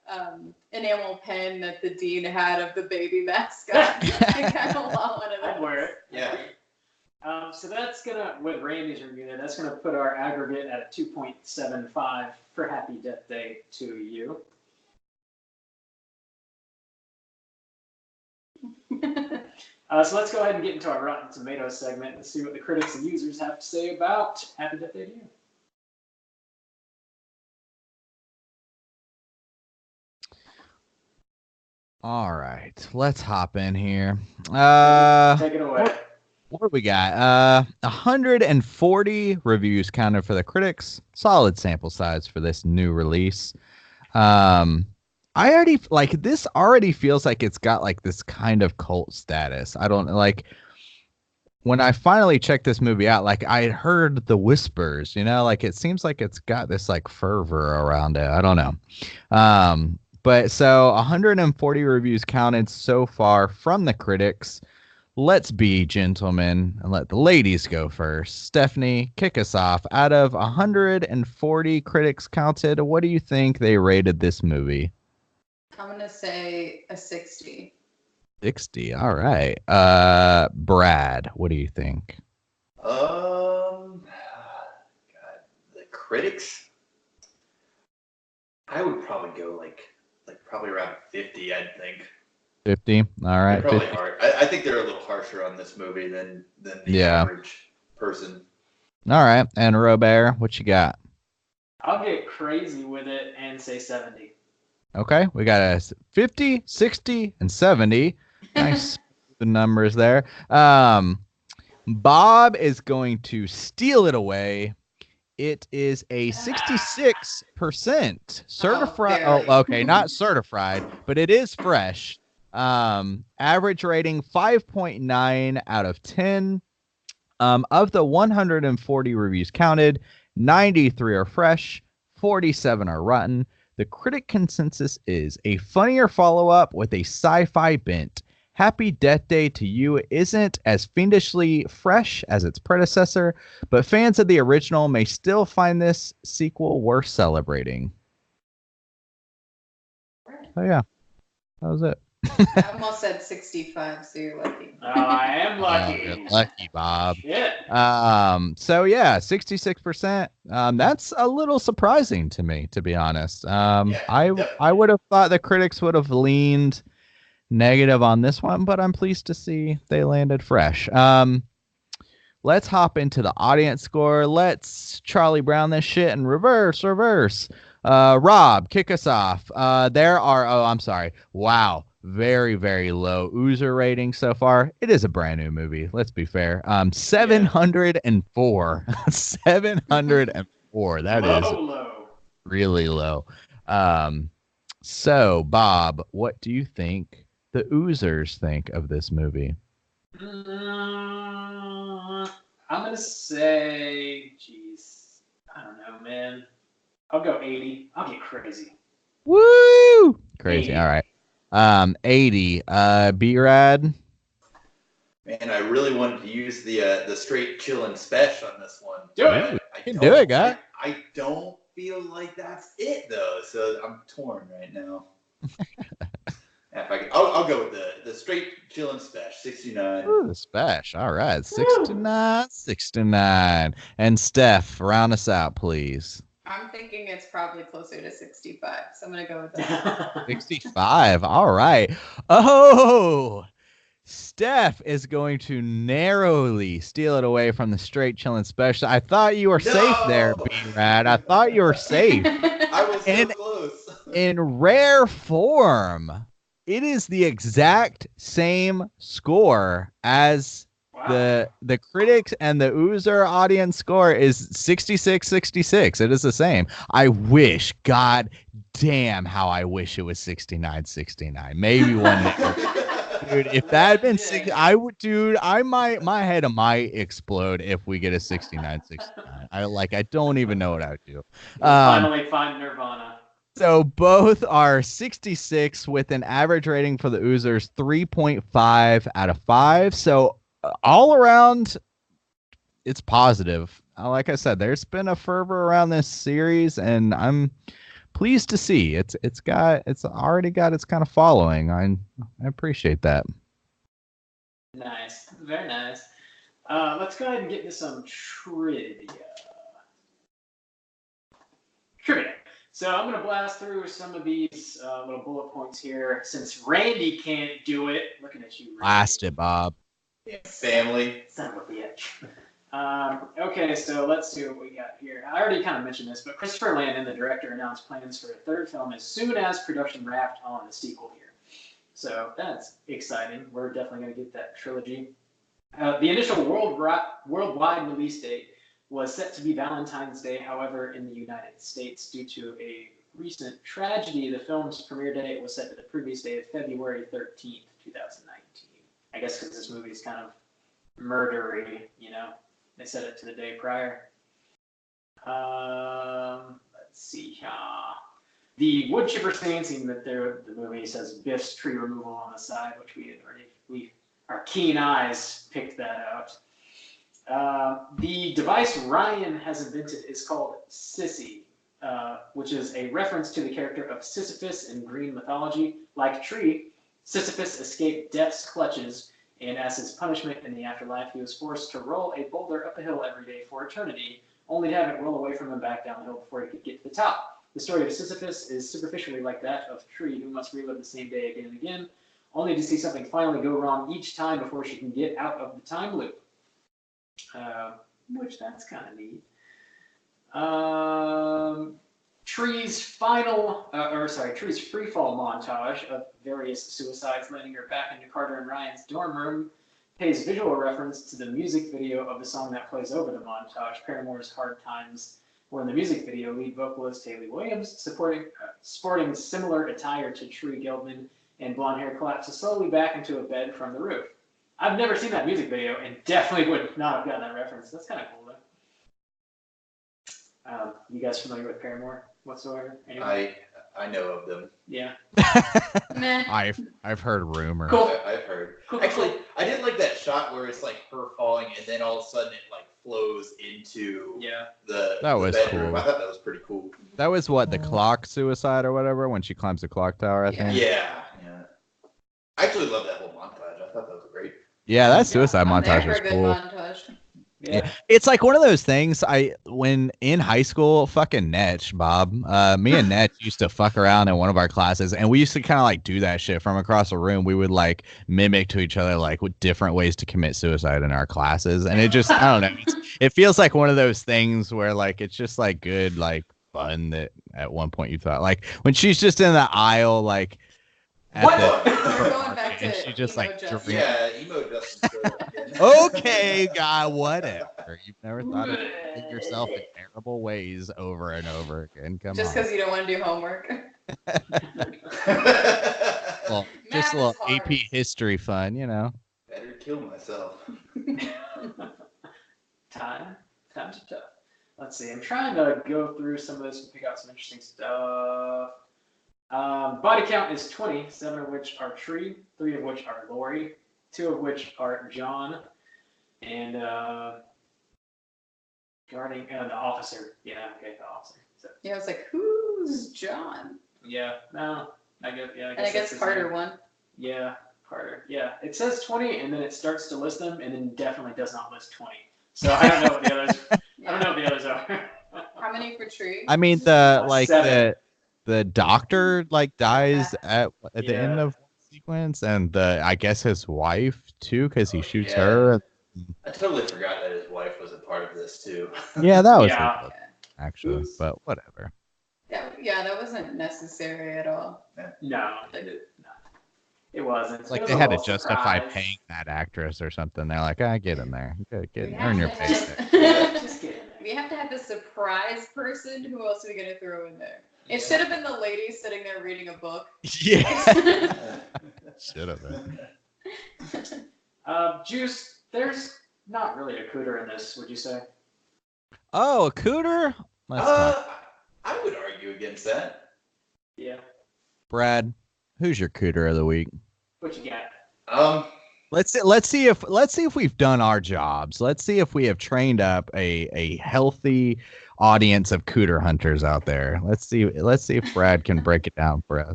enamel pen that the dean had of the baby mascot. I kind of want one of those.
I'd wear it.
Yeah.
So that's gonna, with Randy's review there, that's gonna put our aggregate at a 2.75 for Happy Death Day to you. So let's go ahead and get into our Rotten Tomatoes segment and see what the critics and users have to say about Happy Death Day to you.
all right, let's hop in here.
Take it away.
What do we got? 140 reviews counted for the critics. Solid sample size for this new release. I already like this. Already feels like it's got like this kind of cult status. I don't like when I finally checked this movie out. Like I heard the whispers, you know, like it seems like it's got this like fervor around it. I don't know. But so 140 reviews counted so far from the critics. Let's be gentlemen and let the ladies go first. Stephanie, kick us off. Out of 140 critics counted, what do you think they rated this movie?
I'm gonna say a 60.
60. All right. Brad, what do you think?
God, the critics. I would probably go like probably around 50. I'd think.
50. All right.
They're probably
50.
hard. I think they're a little harsher on this movie than the
Yeah.
average person.
All right. And Robert, what you got?
I'll get crazy with it and say 70.
Okay. We got a 50, 60, and 70. Nice. The numbers there. Bob is going to steal it away. It is a 66% certified.
barely.
Oh, okay, not certified, but it is fresh. Average rating 5.9 out of 10. Of the 140 reviews counted, 93 are fresh, 47 are rotten. The critic consensus is a funnier follow-up with a sci-fi bent. Happy Death Day to You isn't as fiendishly fresh as its predecessor, but fans of the original may still find this sequel worth celebrating. Oh yeah, that was it.
I almost said 65, so you're lucky.
Oh, I am lucky.
You're lucky, Bob.
Shit.
So yeah, 66%. That's a little surprising to me, to be honest. I would have thought the critics would have leaned negative on this one, but I'm pleased to see they landed fresh. Let's hop into the audience score. Let's Charlie Brown this shit and reverse. Rob, kick us off. I'm sorry. Wow. Very, very low Oozer rating so far. It is a brand new movie. Let's be fair. 704. 704. That is
Low.
really low. So, Bob, what do you think the Oozers think of this movie?
I'm gonna say, geez, I don't know, man. I'll go 80. I'll get crazy.
Woo! Crazy.
80.
All right. 80. B-Rad.
Man, I really wanted to use the straight chillin' special on this one.
Do it.
You can do it, guy.
I don't feel like that's it though, so I'm torn right now. If I can, I'll go with the straight chillin' special, 69.
Ooh, the Spash. All right. 69. 69. And Steph, round us out, please.
I'm thinking it's probably closer to 65, so I'm gonna go with that.
65. All right. Oh, Steph is going to narrowly steal it away from the Straight Chillin' Special. I thought you were safe there, B-Rad. I thought you were safe.
I was so
And-
close.
In rare form, it is the exact same score as
Wow.
the critics and the Oozer audience score is 66-66. It is the same. I wish, god damn how I wish it was 69-69. Maybe one day. Dude, if that had been six, I would, dude. My head might explode if we get a 69-69. I don't even know what I would do.
You'll finally find Nirvana.
So both are 66 with an average rating for the Oozers 3.5 out of 5. So all around, it's positive. Like I said, there's been a fervor around this series, and I'm pleased to see it's already got its kind of following. I appreciate that.
Nice, very nice. Let's go ahead and get into some trivia. So I'm going to blast through some of these little bullet points here. Since Randy can't do it, looking at you, Randy.
Blast it, Bob.
Family.
Son of a bitch. Okay, so let's see what we got here. I already kind of mentioned this, but Christopher Landon, the director, announced plans for a third film as soon as production wrapped on the sequel here. So that's exciting. We're definitely going to get that trilogy. The initial worldwide release date was set to be Valentine's Day. However, in the United States, due to a recent tragedy, the film's premiere date was set to the previous date of February 13th, 2019. I guess because this movie is kind of murdery, you know. They set it to the day prior. Let's see. The wood chipper scene that the movie says Biff's tree removal on the side, which our keen eyes picked that out. The device Ryan has invented is called Sissy, which is a reference to the character of Sisyphus in Greek mythology. Like Tree, Sisyphus escaped death's clutches, and as his punishment in the afterlife, he was forced to roll a boulder up a hill every day for eternity, only to have it roll away from him back down the hill before he could get to the top. The story of Sisyphus is superficially like that of Tree, who must relive the same day again and again, only to see something finally go wrong each time before she can get out of the time loop. Which that's kind of neat. Tree's Tree's free fall montage of various suicides landing her back into Carter and Ryan's dorm room pays visual reference to the music video of the song that plays over the montage, Paramore's Hard Times, where in the music video, lead vocalist Hayley Williams, sporting similar attire to Tree Geldman and blonde hair, collapses slowly back into a bed from the roof. I've never seen that music video and definitely would not have gotten that reference. That's kind of cool, though. You guys familiar with Paramore whatsoever? Anyway?
I know of them.
Yeah.
Meh.
I've heard rumors.
Cool.
I've heard.
Cool.
Actually, I did like that shot where it's like her falling and then all of a sudden it like flows into the
was
bedroom.
cool.
I thought that was pretty cool.
That was what, the clock suicide or whatever, when she climbs the clock tower, I think.
Yeah. I actually love that whole montage. I thought that was great.
Yeah, that suicide
I'm there
montage
for
was
a good
cool.
montage.
Yeah.
It's like one of those things. When in high school, fucking Netch, Bob, me and Netch used to fuck around in one of our classes, and we used to kind of like do that shit from across the room. We would like mimic to each other like with different ways to commit suicide in our classes, and it just I don't know. It feels like one of those things where like it's just like good like fun that at one point you thought like when she's just in the aisle like.
What?
We're going back to
and she just
emo
like
Justin.
Yeah, emo Justin.
okay, guy, whatever. You've never thought of putting yourself in terrible ways over and over again. Come
Just
on.
because you don't want to do homework.
Well,
Math
just a little
is hard.
AP history fun, you know.
Better kill myself.
Times are tough. Let's see. I'm trying to go through some of this and pick out some interesting stuff. Body count is 20, 7 of which are Tree, 3 of which are Lori, 2 of which are John, and guarding the officer. Yeah, okay, the officer. So,
Yeah, I was like, who's John?
yeah, no, I guess
And I
that's
guess
his
Carter
name.
won.
Yeah, Carter. Yeah, it says 20, and then it starts to list them, and then definitely does not list 20. So I don't know what the others. I don't know what the others are.
How many for Tree?
I mean
7.
the doctor like dies at the end of sequence, and I guess his wife too, because he shoots
yeah.
her.
I totally forgot that his wife was a part of this too.
Yeah, that was
Yeah.
it, actually,
Oops.
but whatever.
That wasn't necessary at all.
No, it wasn't.
Like
It was
they
a
had to
little
justify
surprise.
paying that actress or something. They're like, get in there, get
We
earn your
have to
paycheck.
have-
Just kidding.
We have to have the surprise person. Who else are we gonna throw in there? It should have been the lady sitting there reading a book.
Yeah, should have been.
Juice, there's not really a cooter in this, would you say?
Oh, a cooter. Let's talk.
I would argue against that.
Yeah.
Brad, who's your cooter of the week?
What you got?
Let's see if we've done our jobs. Let's see if we have trained up a healthy audience of cooter hunters out there. Let's see if Brad can break it down for us.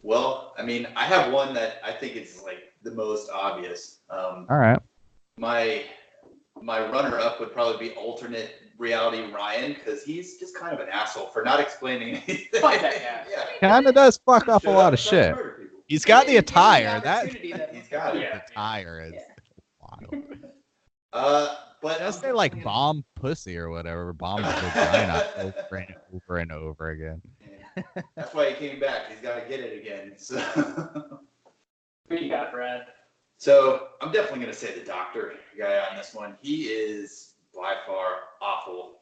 Well, I mean, I have one that I think is like the most obvious.
All right.
My runner-up would probably be alternate reality Ryan, because he's just kind of an asshole for not explaining anything.
Fuck that guy.
Yeah.
Kind of does fuck up a
Shut
lot
up,
of
try to
shit.
murder people.
He's got the
Give him
attire. That
opportunity, though.
He's got it.
Yeah.
attire is wild.
But
Does they like bomb pussy or whatever? Bomb the vagina over and over again.
That's why he came back. He's got to get it again. So,
Who you got, Brad?
so I'm definitely going to say the doctor guy on this one. He is by far awful.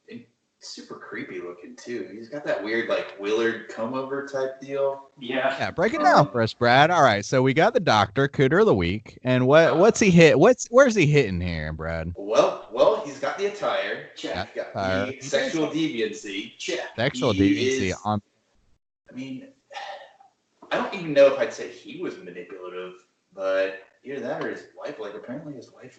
And super creepy looking too. He's got that weird like Willard come over type deal.
Yeah.
Yeah, break it down for us, Brad. All right, so we got the doctor, cooter of the week, and what's he hit? Where's he hitting here, Brad?
Well, he's got the attire.
Check.
He's got
Attire.
the sexual deviancy.
Check.
Sexual
He
deviancy
is-
on.
I mean, I don't even know if I'd say he was manipulative, but either that or his wife. Like apparently his wife.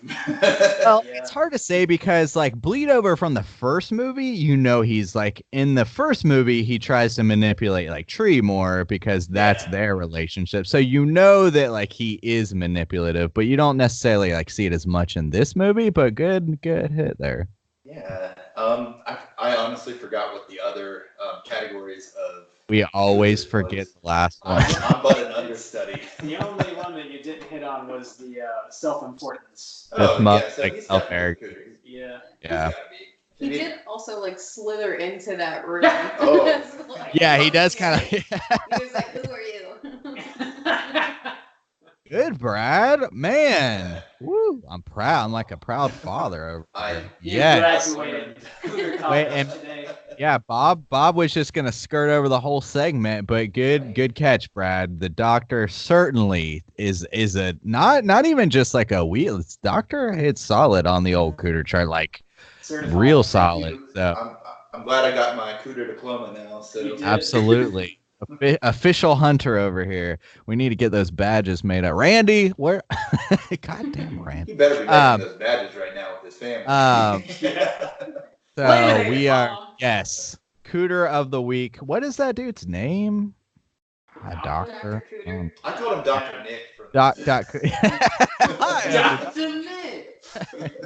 Well,
Yeah.
it's hard to say because like bleed over from the first movie, he's like in the first movie he tries to manipulate like Tree more because that's
Yeah.
their relationship. So that like he is manipulative, but you don't necessarily like see it as much in this movie. But good hit there.
Yeah. I honestly forgot what the other categories of.
We always
Good
forget
was.
the last one.
I'm but an understudy.
The only one that you didn't hit on was the self-importance.
That's my-
so
like,
he's
self-Eric.
definitely good.
Yeah.
He's
Yeah.
gotta be.
He
I mean,
did also like slither into that room.
Oh.
It's like-
Yeah, he does kind of.
He was like, "Who are you?"
Good, Brad. Man. Woo. I'm proud. I'm like a proud father over here.
You
Yes.
graduated Cooter
Wait,
College
and-
today.
Yeah, Bob was just gonna skirt over the whole segment, but good catch, Brad. The doctor certainly is a not even just like a wheel. It's doctor hits solid on the old cooter chart, like
Certified.
real
Thank
solid.
you.
So
I'm glad I got my cooter diploma now. So
You did.
absolutely. Official hunter over here. We need to get those badges made up. Randy, where? Goddamn, Randy.
he better be making
Um,
those badges right now with his family.
Yeah.
So
Laminated,
we are
Mom.
yes, cooter of the week. What is that dude's name? A doctor.
Dr. Cooter.
I called him Dr. Nick. From
Doc.
Dr. Nick.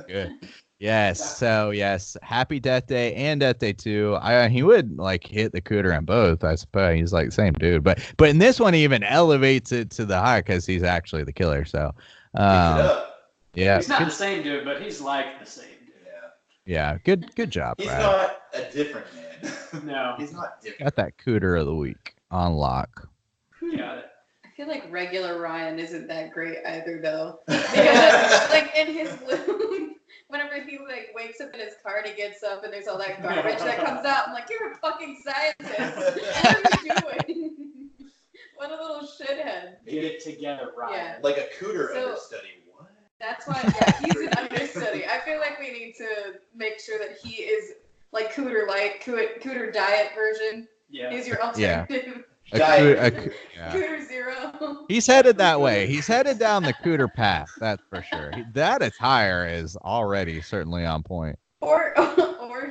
Good. Yes. So yes, happy Death Day and Death Day 2. He would like hit the cooter in both, I suppose. He's like the same dude, but in this one he even elevates it to the high because he's actually the killer. So,
Mix it up.
yeah,
He's not
good,
the same dude, but he's like the same dude.
Yeah.
good job,
He's
Brad.
not a different man.
No.
He's not different.
Got that cooter of the week on lock.
Got it.
I feel like regular Ryan isn't that great either, though. Because like in his loop, whenever he like wakes up in his car and he gets up and there's all that garbage that comes out, I'm like, you're a fucking scientist. What are you doing? What a little shithead.
Get it together, Ryan.
Yeah.
Like a cooter
So-
understudy. What?
That's why, yeah, he's an understudy. I feel like we need to make sure that he is like Cooter Light, Cooter Diet version.
Yeah.
He's your
Yeah.
alternative.
Yeah.
Cooter Zero.
He's headed that way. He's headed down the cooter path. That's for sure. That attire is already certainly on point.
Or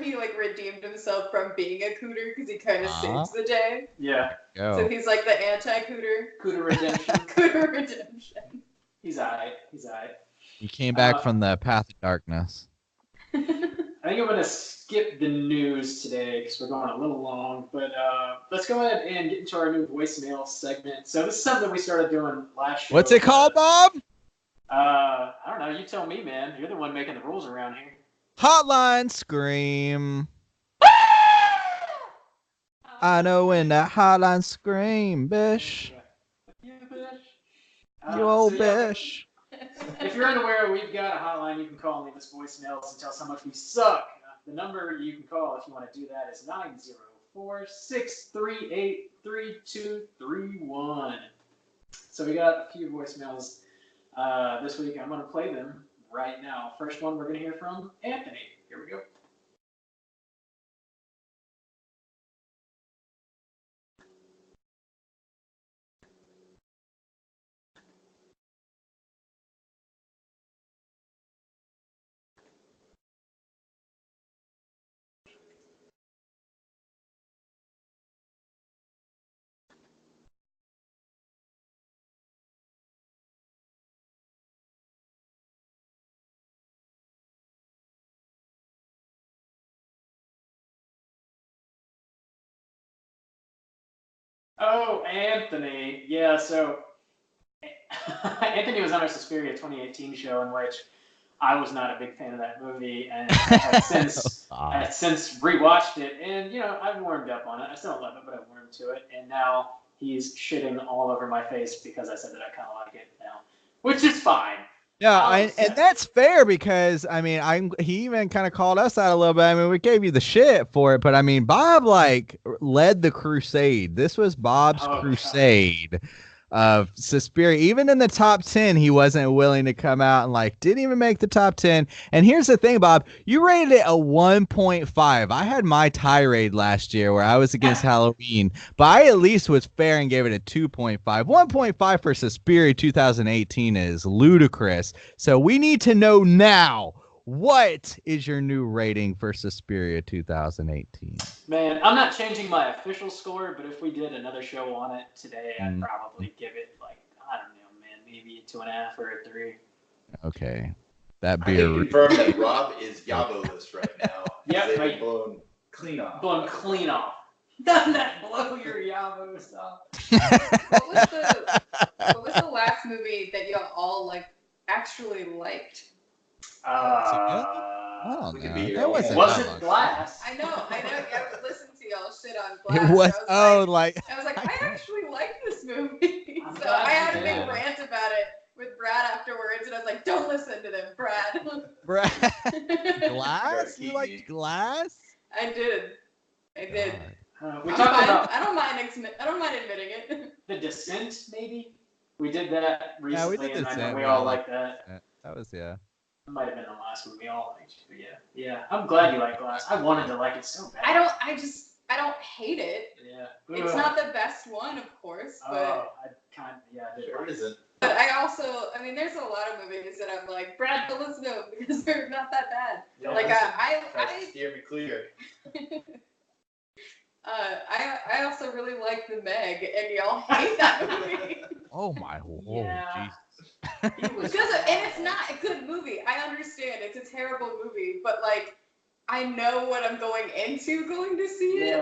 he like redeemed himself from being a cooter because he kind of saves the day.
Yeah.
So
Go.
he's like the anti-cooter.
Cooter redemption.
Cooter redemption.
He's alright. He's alright.
He came back from the path of darkness.
I think I'm going to skip the news today because we're going a little long. But let's go ahead and get into our new voicemail segment. So this is something we started doing last year.
What's it called, Bob?
I don't know. You tell me, man. You're the one making the rules around here.
Hotline Scream. I know when that hotline scream, bish.
You bitch.
You old
so, yeah,
bish.
If you're unaware, we've got a hotline you can call and leave us voicemails and tell us how much we suck. The number you can call if you want to do that is 904-638-3231. So we got a few voicemails this week. I'm going to play them right now. First one we're going to hear from Anthony. Here we go. Oh, Anthony. Yeah, so Anthony was on our Suspiria 2018 show in which I was not a big fan of that movie, and I had since rewatched it, and I've warmed up on it. I still don't love it, but I've warmed to it, and now he's shitting all over my face because I said that I kind of like it now, which is fine.
Yeah, and that's fair because he even kind of called us out a little bit. I mean, we gave you the shit for it, but I mean, Bob led the crusade. This was Bob's crusade of Suspiria. Even in the top 10, he wasn't willing to come out and didn't even make the top 10. And here's the thing, Bob, you rated it a 1.5. I had my tirade last year where I was against Halloween, but I at least was fair and gave it a 2.5. 1.5 for Suspiria 2018 is ludicrous. So we need to know now, what is your new rating for Suspiria 2018?
Man, I'm not changing my official score, but if we did another show on it today, I'd probably give it I don't know, man, maybe a 2.5 or a 3.
Okay. That'd
I
be
can confirm that Rob is Yabo-less right now.
Yep,
blown clean off.
Blown clean off. Doesn't that blow your Yabos off?
What was the last movie that you all actually liked?
Oh,
that
wasn't Glass.
I know. I would listen to y'all shit on Glass.
It was.
I was like, I actually like this movie. So I had a big rant about it with Brad afterwards, and I was like, don't listen to them, Brad.
Glass? You liked Glass?
I did.
We talked about.
I don't mind admitting it.
The Descent, maybe. We did that recently,
we did
and
Descent.
I know we all like that.
That was
It might have been the last one we all liked, but yeah. I'm glad you like Glass. I wanted to like it so bad.
I don't hate it.
Yeah.
It's not the best one, of course, but
I did.
Sure isn't.
But there's a lot of movies that I'm like, Brad, don't listen to them because they're not that bad. I
steer me clear.
I also really like The Meg, and y'all hate that movie.
Oh my lord,
yeah.
Jesus.
And it's not a good movie. I understand it's a terrible movie, but I know what I'm going into going to see it.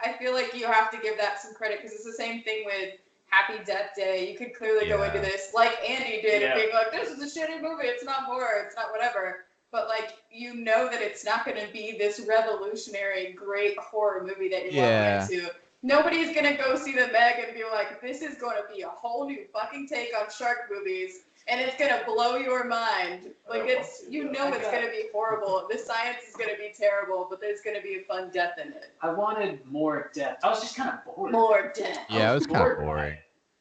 I feel like you have to give that some credit because it's the same thing with Happy Death Day. You could clearly go into this like Andy did and being like, this is a shitty movie. It's not horror. It's not whatever. But that it's not going to be this revolutionary, great horror movie that you're walking into. Nobody's going to go see The Meg and be like, this is going to be a whole new fucking take on shark movies, and it's going to blow your mind. It's going to be horrible. The science is going to be terrible, but there's going to be a fun death in it.
I wanted more death. I was just kind of bored.
More death.
Yeah, it was kind of boring.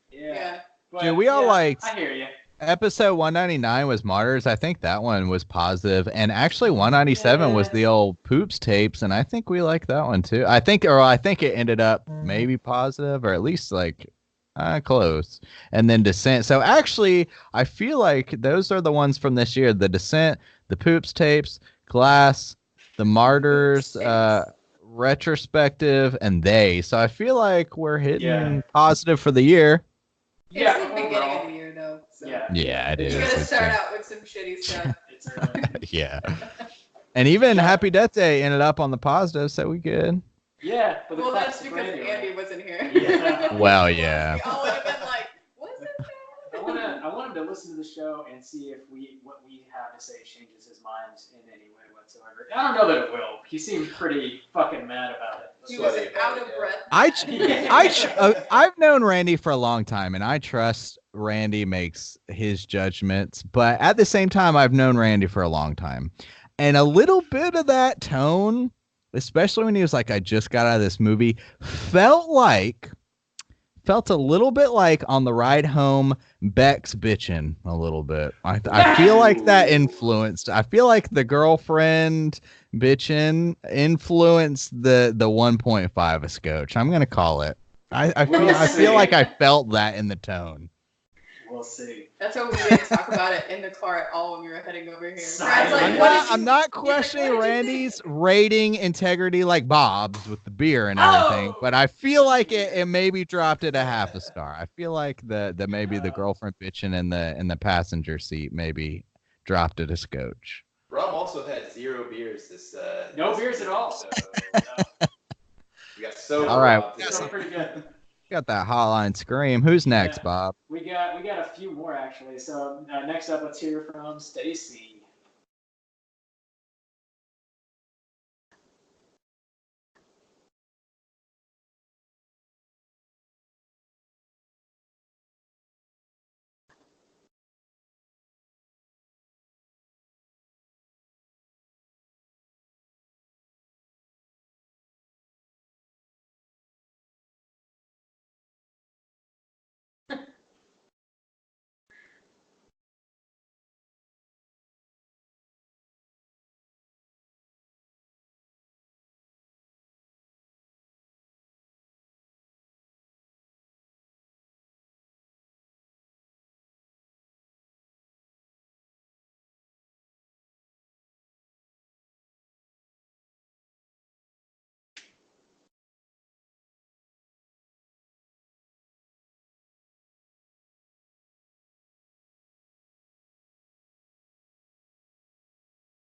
Yeah. But,
dude, we all liked.
I hear you.
Episode 199 was Martyrs. I think that one was positive, and actually 197 was the old Poops tapes, and I think we liked that one too. I think it ended up maybe positive, or at least close. And then Descent. So actually, I feel like those are the ones from this year: the Descent, the Poops tapes, Glass, the Martyrs, retrospective, and They. So I feel like we're hitting positive for the year.
It's the beginning of the year, though. So.
Yeah, it is.
You're gonna start out with some shitty stuff.
Yeah. And even
Yeah.
Happy Death Day ended up on the positive, so we good.
Yeah, but the
Well, that's
classic
because
Randy
Andy
rant.
wasn't here.
Yeah.
Well,
Otherwise,
yeah.
We all would have been like, wasn't
I want him to listen to the show and see if what we have to say changes his mind in any way whatsoever. I don't know that it will. He seemed pretty fucking mad about it.
He was
Sweaty about
out
it,
of
yeah.
breath.
I've known Randy for a long time, and I trust Randy makes his judgments. But at the same time, I've known Randy for a long time, and a little bit of that tone, especially when he was like, "I just got out of this movie," felt a little bit like on the ride home, Beck's bitching a little bit. I feel like that influenced. I feel like the girlfriend bitching influenced the 1.5 a scotch. I'm gonna call it. I feel like I felt that in the tone.
We'll see.
That's why we didn't talk about it in the car at all when we were heading over here.
Silence.
Brad's like,
I'm
what
not,
did you-
I'm not
he's like,
questioning
what did you
Randy's
think?
rating integrity like Bob's with the beer and everything, but I feel like it maybe dropped it a half a star. I feel like the maybe the girlfriend bitching in the passenger seat maybe dropped it a scotch.
Rob also had 0 beers this.
No
this
beers at all.
So, we got sober.
All right.
Rob today.
Feeling pretty good.
Got that hotline scream. Who's next,
Yeah.
Bob?
We got a few more actually. So next up, let's hear from Stacy.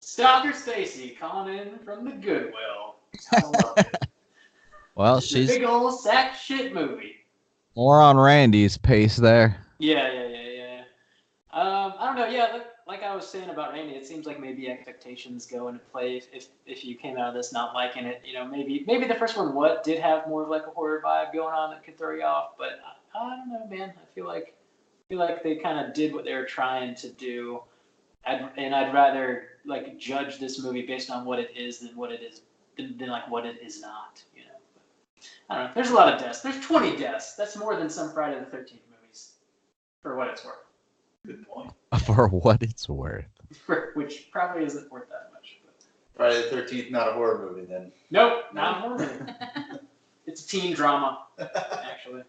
Stalker Stacy calling in from the Goodwill. I love it.
Well,
It's a
she's
big old sack shit movie.
more on Randy's pace there.
Yeah. I don't know. Yeah, like I was saying about Randy, it seems like maybe expectations go into play if you came out of this not liking it. You know, maybe the first one did have more of like a horror vibe going on that could throw you off. But I don't know, man. I feel like they kind of did what they were trying to do. I'd rather like judge this movie based on what it is than what it is than like what it is not. You know. I don't know. There's a lot of deaths. There's 20 deaths. That's more than some Friday the 13th movies, for what it's worth.
Good point.
For what it's worth.
Which probably isn't worth that much. But.
Friday the 13th, not a horror movie then.
Nope, not a horror movie. It's a teen drama, actually.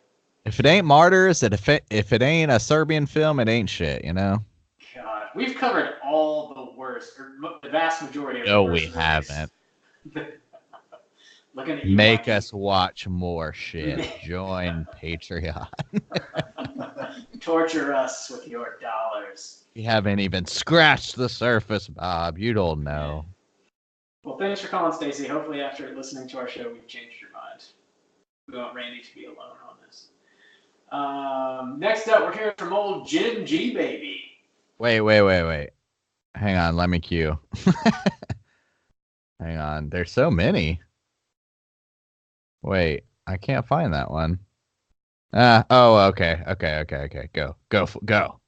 If it ain't Martyrs, if it ain't a Serbian film, it ain't shit, you know?
God, we've covered all the worst, or the vast majority of
No,
the worst
we
movies.
haven't.
Looking at you,
Make
Mikey.
us watch more shit. Join Patreon.
Torture us with your dollars.
You haven't even scratched the surface, Bob. You don't know.
Well, thanks for calling, Stacy. Hopefully, after listening to our show, we've changed your mind. We want Randy to be alone on this. Next up, we're hearing from old Jim G. Baby.
Wait. Hang on, let me cue. Hang on. There's so many. Wait, I can't find that one. Okay. Go.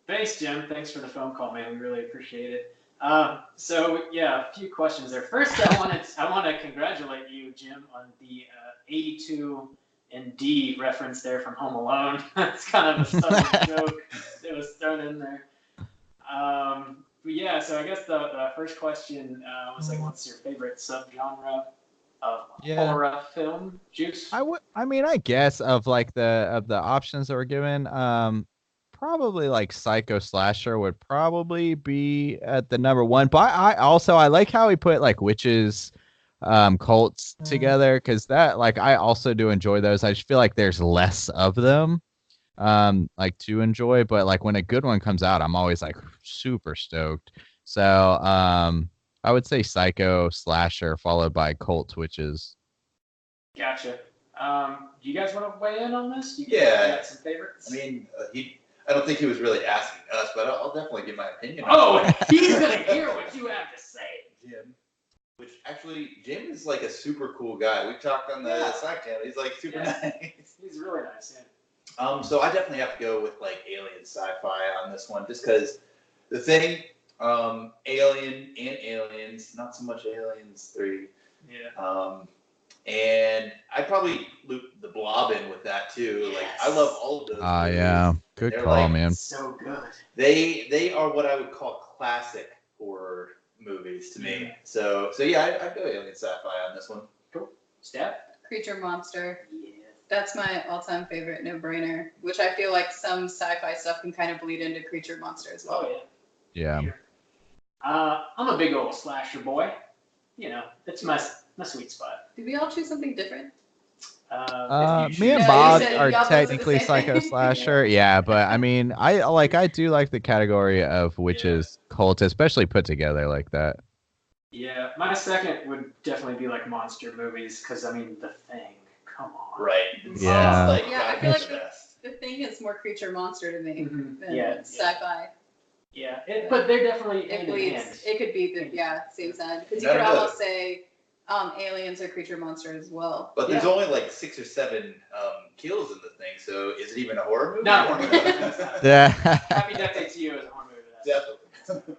Thanks, Jim. Thanks for the phone call, man. We really appreciate it. So yeah, a few questions there. First, I want to congratulate you, Jim, on the 82 and D reference there from Home Alone. That's kind of a subtle joke that was thrown in there. But yeah, so I guess the first question was like, what's your favorite subgenre of horror film? Juice?
I guess of like the options that were given, probably like Psycho Slasher would probably be at the number one. But I like how he put like witches, cults together, because that, like, I also do enjoy those. I just feel like there's less of them, like, to enjoy. But like when a good one comes out, I'm always like super stoked. So I would say Psycho Slasher followed by Cult Witches.
Gotcha. Do you guys want to weigh in on this? You got some favorites?
I mean, I don't think he was really asking us, but I'll definitely give my opinion.
He's gonna hear what you have to say,
Jim. Which actually, Jim is like a super cool guy. We talked on the Slack channel. He's like super nice.
He's really nice. Yeah.
So I definitely have to go with like alien sci-fi on this one, just because the thing, Alien and Aliens, not so much Aliens 3.
Yeah.
And I'd probably loop the Blob in with that too.
Yes.
Like, I love all of those.
Yeah, good
They're
call,
like,
man.
So good.
They are what I would call classic horror movies to me. So yeah, I'd go alien sci-fi on this one.
Cool. Steph?
Creature Monster.
Yeah.
That's my all-time favorite, no-brainer. Which I feel like some sci-fi stuff can kind of bleed into Creature Monster as well.
Oh yeah.
Yeah.
I'm a big old slasher boy. You know, it's my sweet spot.
Did we all choose something different?
Me and
No,
Bob
you said
are
y'all both
technically
said the same
Psycho
thing.
Slasher. Yeah, but I mean, I do like the category of witches, cult, especially put together like that.
Yeah, my second would definitely be like monster movies, because I mean, The Thing. Come on.
Right.
Yeah.
Like,
Yeah, I feel like
best.
the thing is more creature monster to me
Mhm.
than
Yeah.
sci-fi.
Yeah, but they're definitely
It
hand in
bleeds.
hand.
It could be same side. Because you
None
could
of
almost say aliens or creature monster as well.
But there's only like 6 or 7 kills in the thing, so is it even a horror movie?
Not a horror movie.
Yeah.
Happy Death Day to You is a horror movie.
Definitely.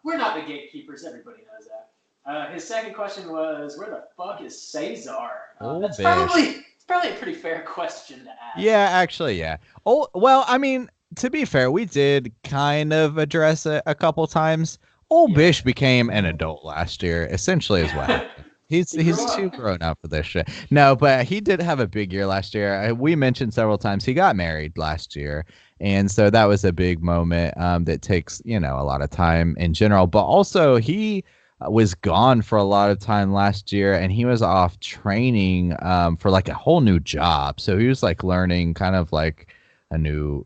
We're not the gatekeepers. Everybody knows that. His second question was, where the fuck is Caesar? That's
bitch.
probably a pretty fair question to ask.
Yeah, actually, yeah. Oh, well, I mean, to be fair, we did kind of address it a couple times. Old Bish became an adult last year, essentially, as well. He's too grown up for this shit. No, but he did have a big year last year. We mentioned several times he got married last year, and so that was a big moment that takes, a lot of time in general. But also, he was gone for a lot of time last year, and he was off training for like a whole new job. So he was like learning kind of like a new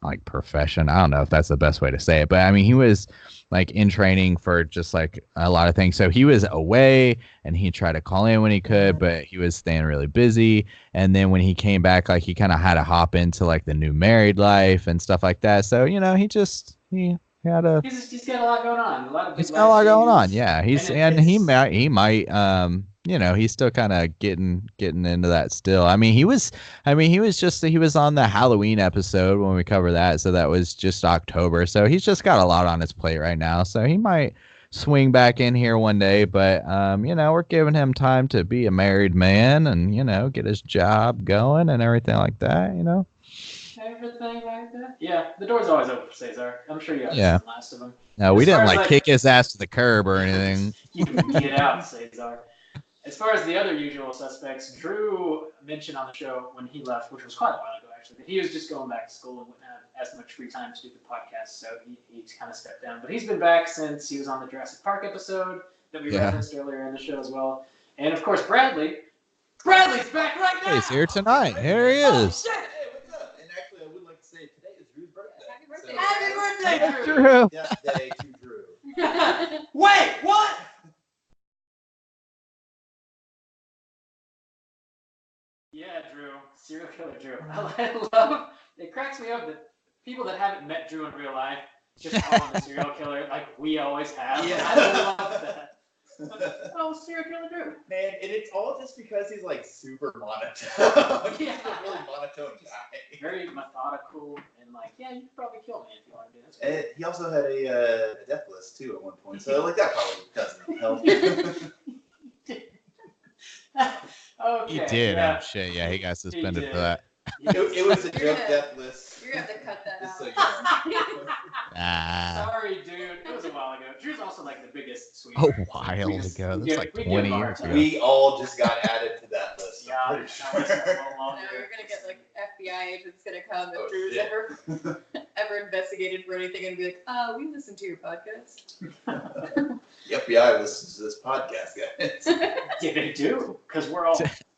like profession. I don't know if that's the best way to say it, but I mean, he was like in training for just like a lot of things. So he was away, and he tried to call in when he could, but he was staying really busy. And then when he came back, like he kind of had to hop into like the new married life and stuff like that. So, he had a
He's got a lot going on.
He's got a lot going on. Yeah, he might he's still kind of getting into that still. He was on the Halloween episode when we cover that, so that was just October. So he's just got a lot on his plate right now. So he might swing back in here one day, but we're giving him time to be a married man and get his job going and everything like that.
Everything like that. Yeah, the door's always open for Caesar. I'm sure you have the last of them.
No, we
As far
didn't
as,
like kick his ass to the curb or anything.
You can get out, Caesar. As far as the other usual suspects, Drew mentioned on the show when he left, which was quite a while ago actually, that he was just going back to school and wouldn't have as much free time to do the podcast, so he kind of stepped down. But he's been back since he was on the Jurassic Park episode that we referenced earlier in the show as well. And of course, Bradley's back right now!
He's here tonight. Here he is.
Shit.
Hey, what's up? And actually, I would like to say today is Drew's birthday.
Happy birthday!
Happy birthday, Drew!
Death day to Drew.
Wait, what? Yeah, Drew. Serial killer Drew. I love it. Cracks me up that people that haven't met Drew in real life just call him a serial killer like we always have.
Yeah.
I love that. Oh, serial killer dude.
Man, and it's all just because he's like super monotone. He's
Yeah.
a really monotone guy.
Very methodical and like, yeah, you could probably kill me if you want to do this.
And he also had a death list too at one point, so like that probably doesn't help.
Okay.
He did.
Yeah.
Oh shit! Yeah, he got suspended
did.
for that.
It was a joke death list.
You're gonna have to cut that
Just so
out.
you know.
Ah,
Sorry, dude. It was a while ago. Drew's also like the biggest
a
sweetheart.
while
We just-
ago.
we
That's
give-
like
we give
20
him our
years
time.
ago.
We all just got added to that list.
Yeah,
I'm
that
pretty
was a
sure.
little
No,
longer.
you're gonna get like FBI agents gonna come if
Oh,
Drew's
shit.
ever investigated for anything and be like, we listened to your podcast.
The FBI listens to this podcast, guys.
Yeah, they do, because we're all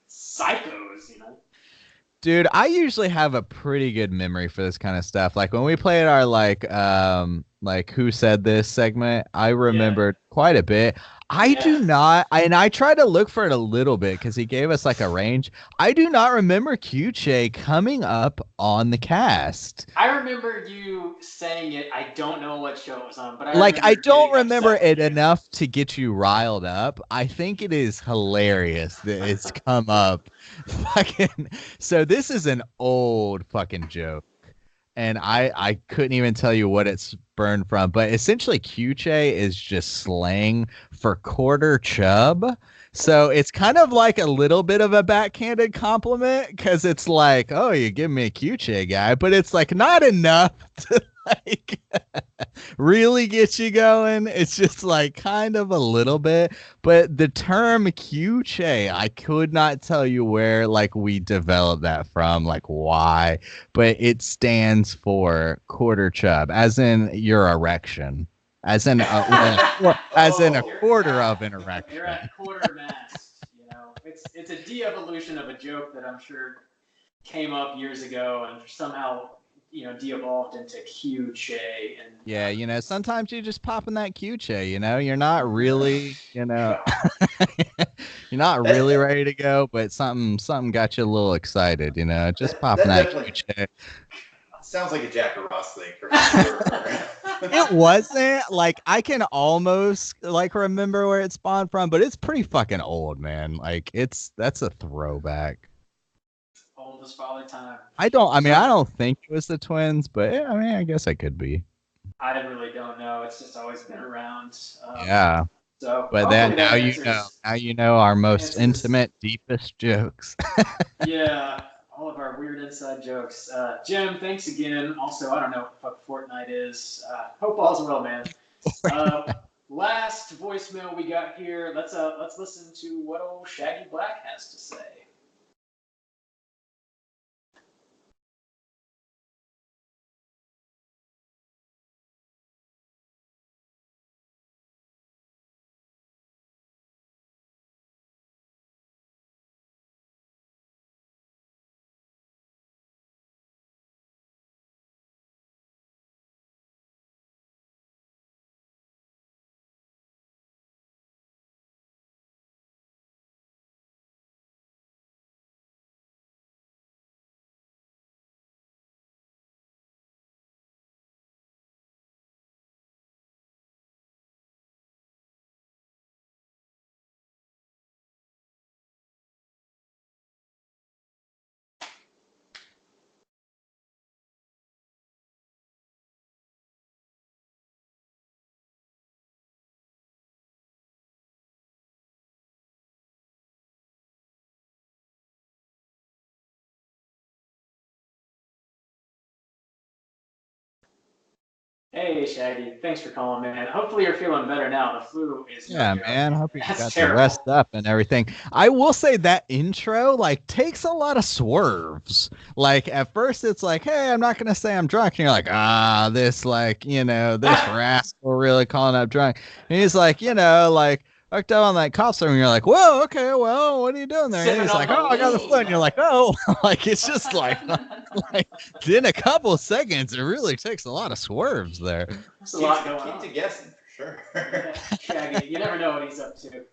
psychos, you know.
Dude, I usually have a pretty good memory for this kind of stuff. Like when we played our like Who Said This segment, I remembered quite a bit. I do not, and I tried to look for it a little bit because he gave us like a range. I do not remember Q-Che coming up on the cast.
I remember you saying it. I don't know what show it was on, but
I don't
getting
remember
upset
it
with you.
enough to get you riled up. I think it is hilarious that it's come up. Fucking, so this is an old fucking joke. And I couldn't even tell you what it's burned from, but essentially Q-Che is just slang for quarter chub. So it's kind of like a little bit of a backhanded compliment because it's like, oh, you give me a Q-Che guy, but it's like not enough to like really get you going. It's just like kind of a little bit. But the term Q-Che, I could not tell you where like we developed that from, like why, but it stands for quarter chub, as in your erection, as in as in a
Oh,
quarter of an erection.
You're at quarter mast. You know, it's a de-evolution of a joke that I'm sure came up years ago and somehow de-evolved into Q-Che. And
Yeah, sometimes you just pop in that Q-Che, you're not really, you're not really ready to go, but something got you a little excited, just popping that
definitely-
Q-Che.
Sounds like a Jack Ross thing for sure.
It wasn't like I can almost like remember where it spawned from, but it's pretty fucking old, man. Like that's a throwback.
old as father time.
I don't think it was the twins, but yeah, I guess I could be.
I really don't know. It's just always been around.
Yeah.
So,
But then
hopefully that
now you
answers-
know. Now you know our most
answers-
intimate, deepest jokes.
Yeah, all of our weird inside jokes. Jim, thanks again. Also, I don't know what the fuck Fortnite is. Hope all's well, man. Last voicemail we got here. Let's listen to what old Shaggy Black has to say. Hey, Shaggy. Thanks for calling, man. Hopefully you're feeling better now. The flu is no
Yeah,
joke.
man. Hope you
That's
got
terrible.
to rest up and everything. I will say that intro takes a lot of swerves. Like at first it's like, hey, I'm not gonna say I'm drunk. And you're like, this this rascal really calling up drunk. And he's like, hooked up on that cough syrup, and you're like, whoa, okay, well, what are you doing there? And
Sipping
he's
on
like,
the
oh, I got the
lean.
flu. And you're like, oh, it's just like in a couple of seconds, it really takes a lot of swerves there.
There's a lot going
Keep
on.
to guessing for sure.
Yeah, Shaggy, you never know what he's up to.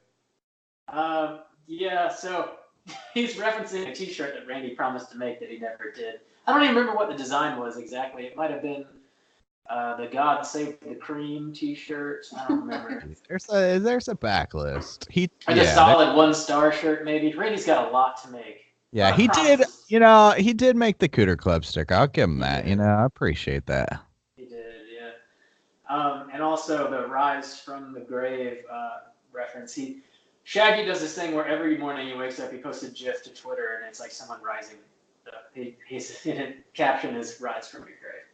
So he's referencing a T-shirt that Randy promised to make that he never did. I don't even remember what the design was exactly. It might have been The God Save the Cream T-shirt. I don't remember.
There's a backlist.
Or the solid 1-star shirt, maybe. Randy's got a lot to make.
Yeah, he did. He did make the Cooter Club sticker. I'll give him that. I appreciate that.
He did, yeah. And also the Rise from the Grave reference. Shaggy does this thing where every morning he wakes up, he posts a GIF to Twitter, and it's like someone rising. His caption is "Rise from your grave."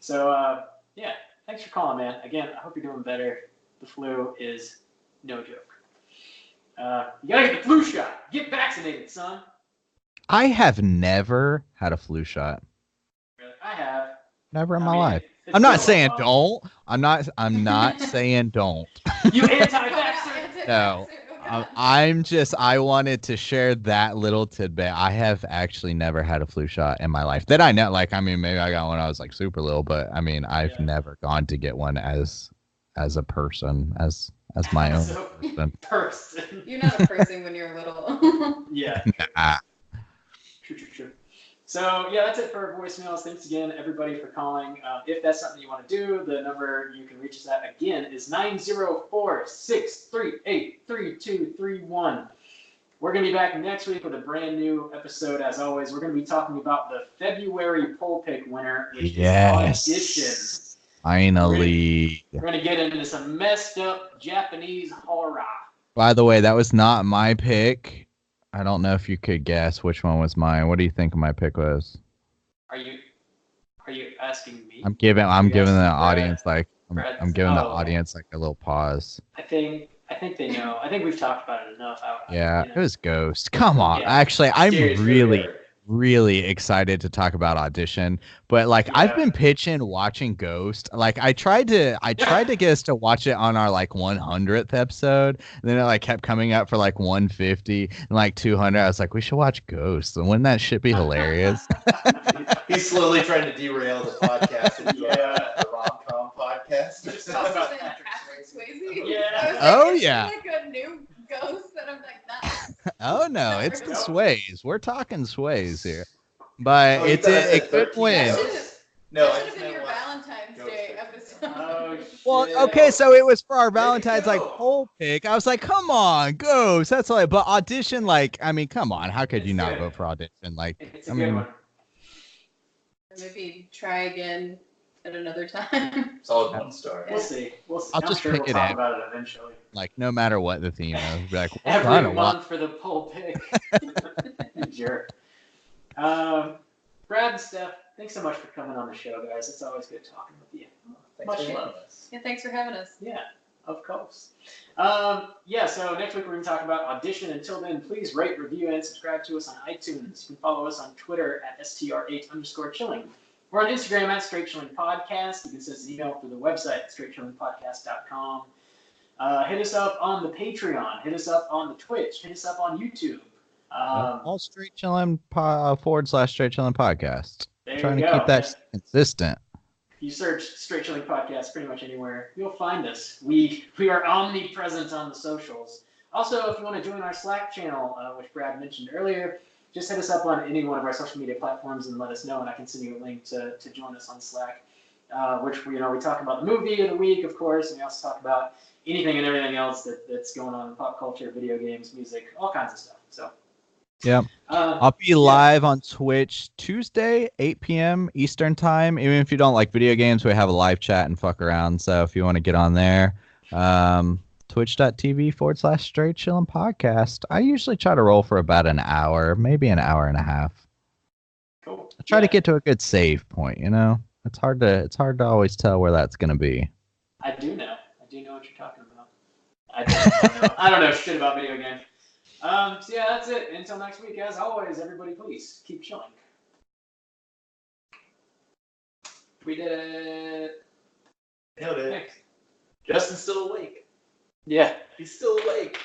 So yeah, thanks for calling, man. Again, I hope you're doing better. The flu is no joke. You gotta get the flu shot. Get vaccinated, son.
I have never had a flu shot.
Really? I have.
Never in my life. I'm not saying don't. I'm not saying don't.
You anti-vaxxer.
No. I wanted to share that little tidbit. I have actually never had a flu shot in my life that I know. Like, I mean, maybe I got one when I was like super little, but I mean, I've never gone to get one as a person, as my own
person.
You're not a person when you're little.
Yeah.
Nah.
True. So, yeah, that's it for our voicemails. Thanks again, everybody, for calling. If that's something you want to do, the number you can reach us at, again, is 904-638-3231. We're going to be back next week with a brand new episode, as always. We're going to be talking about the February poll pick winner, which is Audition.
Finally.
We're going to get into some messed up Japanese horror.
By the way, that was not my pick. I don't know if you could guess which one was mine. What do you think my pick was?
Are you asking me?
I'm giving the audience I'm giving the audience like a little pause.
I think they know. I think we've talked about it enough.
It was Ghost. Come on. Yeah. Actually, I'm really excited to talk about Audition, but I've been pitching watching Ghost. Like I tried to get us to watch it on our 100th episode, and then it kept coming up for 150 and 200. I was like, we should watch Ghost, and wouldn't that shit be hilarious?
He's slowly trying to derail the podcast into the rom-com podcast.
Just talk about
Patrick Swayze.
Yeah.
Oh yeah.
Like a new Ghost, and I'm like, nah.
Oh no, it's the Sways. We're talking Sways here, but it could win.
No, that should have been your Valentine's Day episode.
Oh,
well, okay, so it was for our Valentine's poll pick. I was like, come on, Ghost. That's but Audition, I mean, come on, how could you not vote for Audition?
It's a good one.
Maybe try again at another time.
Solid 1-star.
We'll see.
I'll just pick
we'll
it
talk
in.
about it eventually.
No matter what the theme is, be
every month for the poll pick. Jerk. Brad and Steph, thanks so much for coming on the show, guys. It's always good talking with you.
Thanks for having us.
Yeah, thanks for having us.
Yeah, of course. So next week we're going to talk about Audition. Until then, please rate, review, and subscribe to us on iTunes. You can follow us on Twitter at str8_chilling. We're on Instagram at Straight Chilling Podcast. You can send us an email through the website, straightchillingpodcast.com. Hit us up on the Patreon. Hit us up on the Twitch. Hit us up on YouTube.
All Straight Chilling /Straight Chilling Podcast. Trying to keep that consistent.
You search Straight Chilling Podcast pretty much anywhere, you'll find us. We are omnipresent on the socials. Also, if you want to join our Slack channel, which Brad mentioned earlier, just hit us up on any one of our social media platforms and let us know, and I can send you a link to join us on Slack. Which we talk about the movie of the week, of course, and we also talk about anything and everything else that's going on in pop culture, video games, music, all kinds of stuff. So.
Yeah. I'll be live on Twitch Tuesday, 8 p.m. Eastern time. Even if you don't like video games, we have a live chat and fuck around. So if you want to get on there, twitch.tv/Straight Chillin' Podcast. I usually try to roll for about an hour, maybe an hour and a half.
Cool.
I try to get to a good save point, It's hard to always tell where that's going to be.
I do know what you're talking about. I don't know shit about video games. So yeah, that's it. Until next week, as always, everybody, please keep chilling. We did it.
Nailed it. Justin's still awake.
Yeah.
He's still awake.